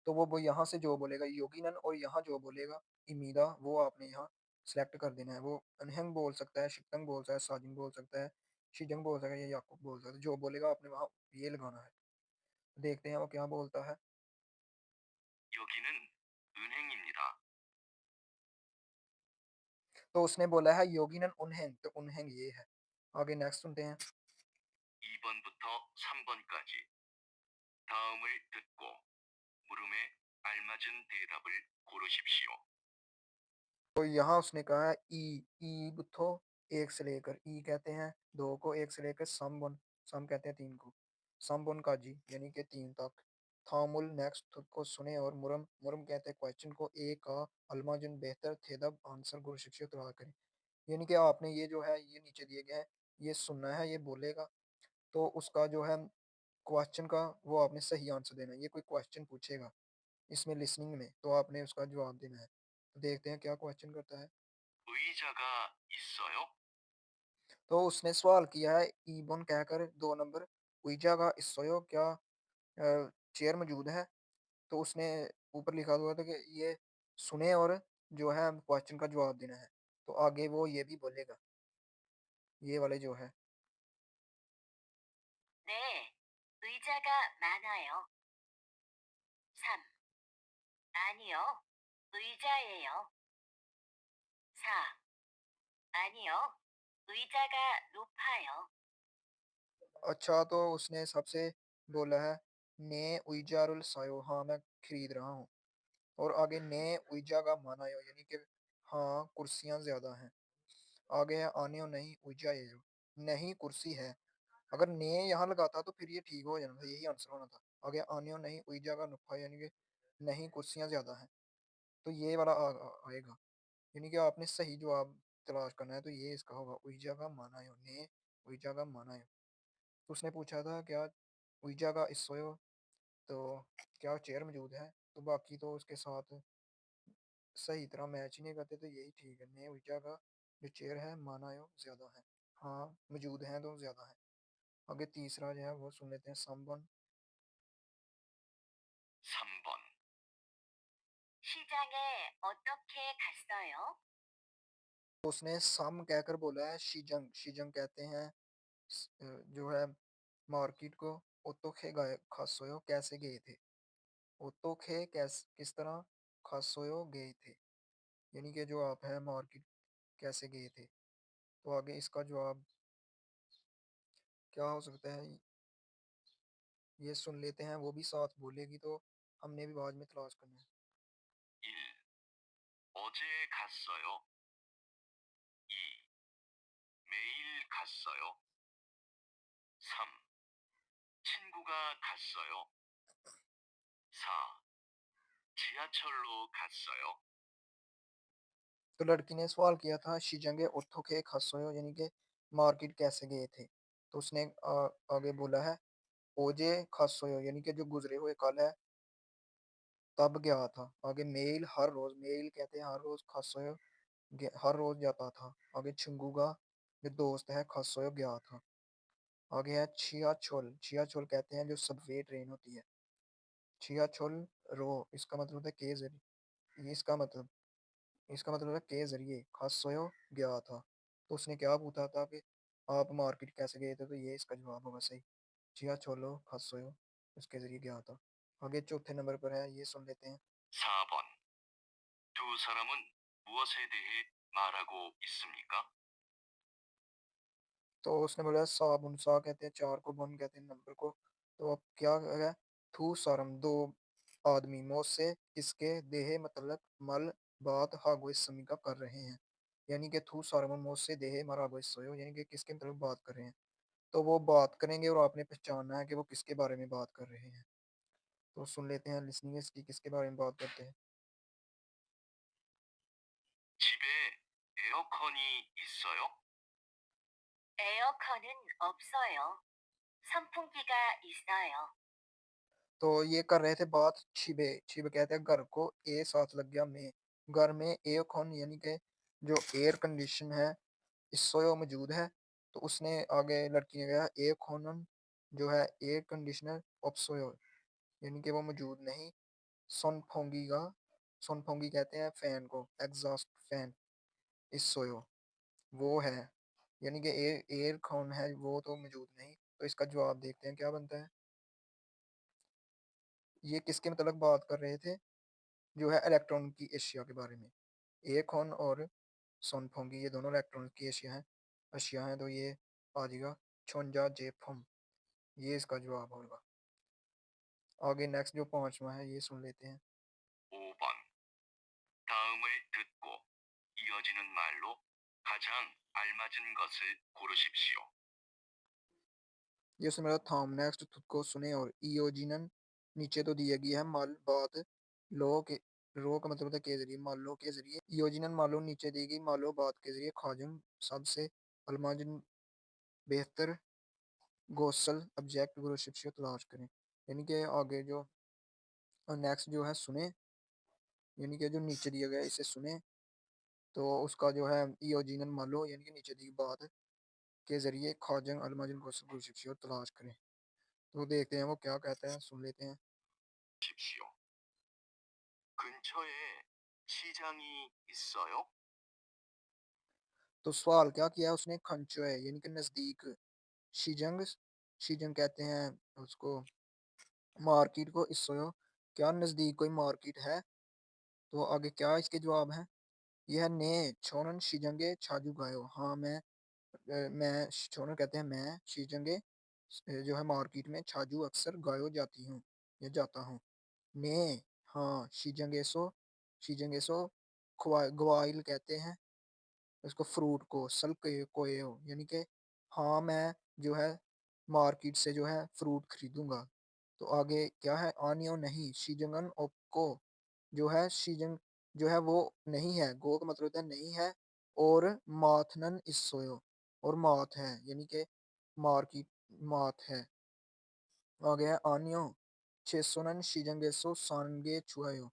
तो वो यहाँ से जो बोलेगा योगिनन और यहाँ जो बोलेगा इमीदा वो आपने यहाँ सेलेक्ट कर देना है। वो अनहंग बोल सकता है, शिकतंग बोल सकता है, साजिंग बोल सकता है, शिजंग बोल सकता है या याकूब बोल सकता है। जो बोलेगा आपने वहाँ ये लगाना है। देखते हैं वो क्या बोलता है। 여기는 은행입니다. तो उसने बोला है योगिनन उनहेंग, तो उनहेंग ये है। आगे नेक्स्ट सुनते हैं। 2번부터 3번까지 다음을 듣고 물음에 알맞은 대답을 고르십시오. तो यहाँ उसने कहा है ई बुथो एक से लेकर ई कहते हैं दो को, एक से लेकर सम कहते हैं तीन को, समबुन का जी यानी कि तीन तक। थामुल नेक्स्ट खुद को सुने और मुरम मुरम कहते हैं क्वेश्चन को, ए का अलमाजुन बेहतर थे दब आंसर गुरु शिक्षक तैयार करें। यानी कि आपने ये जो है ये नीचे दिए गए हैं ये सुनना है, ये बोलेगा तो उसका जो है क्वेश्चन का वो आपने सही आंसर देना है। ये कोई क्वेश्चन पूछेगा इसमें लिसनिंग में तो आपने उसका जवाब देना है। तो देखते हैं क्या क्वेश्चन करता है। 의자가 있어요? तो उसने सवाल किया है ईबन कहकर 2 नंबर उइजा का इस्सोयो क्या चेयर मौजूद है? तो उसने ऊपर लिखा हुआ था कि ये सुने और जो है क्वेश्चन का जवाब देना है। तो आगे वो ये भी बोलेगा, ये वाले जो है। 네, 의자가 많아요. 3. 아니요, 의자예요. 4. 아니요, 의자가 높아요. अच्छा तो उसने सबसे बोला है ने उइजारुल सायो हाँ मैं खरीद रहा हूँ। और आगे ने उइजा का माना यो यानी कि हाँ कुर्सियाँ ज़्यादा हैं। आगे है आने नहीं उइजा ये जो नहीं कुर्सी है। अगर ने यहाँ लगाता तो फिर ये ठीक हो जाना था, यही आंसर होना था। आगे आनियो नहीं हुई जगह नुफा यानी कि नहीं कुर्सियाँ ज़्यादा हैं। तो ये वाला आएगा यानी कि आपने सही जवाब तलाश करना है। तो ये इसका होगा हुई जगह माना है ने हुई जगह माना है। तो उसने पूछा था क्या हुई जगह इस सोयो तो क्या चेयर मौजूद है? तो बाकी तो उसके साथ सही तरह मैच ही नहीं करते। तो यही ठीक है ने हुई जगह जो चेयर है माना है ज़्यादा है। हाँ मौजूद हैं तो ज़्यादा है। आगे तीसरा जो है वो सुन लेते हैं समवन। 3번. 시장에 어떻게 갔어요? उसने सम कहकर बोला है शिजंग, शिजंग कहते हैं जो है मार्केट को। ओतोखे गए खासोयो कैसे गए थे? ओतोखे किस तरह खासोयो गए थे यानी कि जो आप है मार्केट कैसे गए थे। तो आगे इसका जवाब क्या हो सकता है? ये सुन लेते हैं, वो भी साथ बोलेगी तो हमने भी बाद में तलाश करना है। 1. 어제 갔어요. 2. 매일 갔어요. 3. 친구가 갔어요. 4. 지하철로 갔어요. तो लड़की ने सवाल किया था शिजंगे ओथोके खासोयो यानी कि मार्केट कैसे गए थे? तो उसने आगे बोला है ओजे खासोयो यानी कि जो गुज़रे हुए कल है तब गया था। आगे मेल हर रोज़ मेल कहते हैं हर रोज़ खासोयो हर रोज़ जाता था। आगे छिंगुगा जो दोस्त है खासोयो गया था। आगे है छियाचोल, छियाचोल कहते हैं जो सबवे ट्रेन होती है। छियाचोल रो इसका मतलब होता है के ज़रिए इसका मतलब है के ज़रिए खासोयो गया था। तो उसने क्या पूछा था कि आप मार्केट कैसे गए थे? तो ये इसका जवाब होगा सही। छियाचोलो खासोयो उसके ज़रिए गया था। आगे चौथे नंबर पर है, ये सुन लेते हैं। 4번. 두 사람은 무엇에 대해 말하고 있습니까? तो उसने बोला साबुन सा कहते हैं 4 को, बन कहते हैं नंबर को। तो अब क्या है? थू सरम 2 आदमी मौत से किसके देहे मतलब मल बात हागो इस समी का कर रहे हैं। यानी कि थू सरम मौत से देहे मरागो इस सोयो यानी कि किसके मतलब बात कर रहे हैं। तो वो बात करेंगे और आपने पहचानना है कि वो किसके बारे में बात कर रहे हैं। तो सुन लेते हैं लिसनिंग इसकी किसके बारे में बात करते हैं। 집에 에어컨이 있어요? 에어컨은 없어요. 선풍기가 있어요. तो ये कर रहे थे बात छिबे, छिबे कहते हैं घर को, ए साथ लग गया में। घर में एयर कॉन यानी कि जो एयर कंडीशन है, इसोयो मौजूद है। तो उसने आगे लड़की ने कहा एयर कॉनन जो है एयर कंडीशनर ऑप्सोयो यानी कि वो मौजूद नहीं। सोनफोंगी का सोनफोंगी कहते हैं फैन को, एग्जॉस्ट फैन इसोयो वो है यानी कि एयर एयर कॉन है वो तो मौजूद नहीं। तो इसका जवाब देखते हैं क्या बनता है। ये किसके मतलब बात कर रहे थे? जो है इलेक्ट्रॉन की एशिया के बारे में। एकोन और सोनफोंगी ये दोनों इलेक्ट्रॉन की एशिया हैं तो ये आ जाएगा छोंजा जेफम, ये इसका जवाब होगा। आगे नेक्स्ट जो पांचवा है ये सुन लेते हैं। 5번. 다음을 듣고 이어지는 말로 가장 알맞은 것을 고르십시오. ये उसमें मेरा थॉम नेक्स्ट खुद को सुने और इयोजिनन नीचे तो दिया गया है मल बात लो के रो का मतलब होता है के जरिए मालो के जरिए इयोजिनन मालो नीचे दी गई मालो बात के जरिए खाजुम सबसे अलमाजिन बेहतर गोसल ऑब्जेक्ट गुरु शिष्य तलाश करें। यानी कि आगे जो नेक्स्ट जो है सुने यानी कि जो नीचे दिया गया है इसे सुने तो उसका जो है इयोजिनन मालो यानी कि नीचे दी बात के जरिए खाजन अलमाजन गोसल गुरु शिष्य तलाश करें। तो देखते हैं वो क्या कहता है, सुन लेते हैं। 십시오. 근처에 시장이 있어요? तो सवाल क्या किया उसने, खंचो है यानी कि नजदीक। शिजंग शिजंग कहते हैं उसको मार्केट को, इसको क्या नजदीक कोई मार्केट है? तो आगे क्या इसके जवाब है? यह ने छोनन शिजंगे छाजू गायो, हाँ मैं छोनन कहते हैं मैं शिजंगे जो है मार्केट में छाजू अक्सर गायो जाती हूँ या जाता हूँ। ने हाँ शिजंगेसो ग्वाइल कहते हैं उसको फ्रूट को, सल कोएयो यानी कि हाँ मैं जो है मार्केट से जो है फ्रूट खरीदूंगा। तो आगे क्या है, आनियो नहीं शीजंगन ओप्को जो है शीजंग जो है वो नहीं है, गो का मतलब होता है नहीं है। और माथनन इसोयो और माथ है यानी कि मार्केट माथ है। आगे है आनियो छेसुनन शीजंगेसो सानगे छुआयो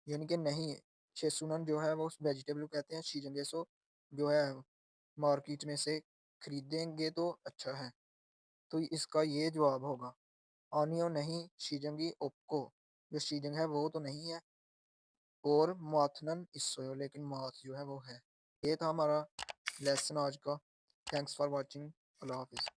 यानी कि नहीं, शेसुनन जो है वो उस वेजिटेबल को कहते हैं, शीजंगेसो जो है मार्केट में से खरीदेंगे तो अच्छा है। तो इसका ये जवाब होगा आनियो नहीं शीजंगी ओप्को, जो शीजंग है वो तो नहीं है और माथनन इसोयो लेकिन माथ जो है वो है। ये था हमारा लेसन आज का। Thanks for watching. अल्लाह हाफिज़।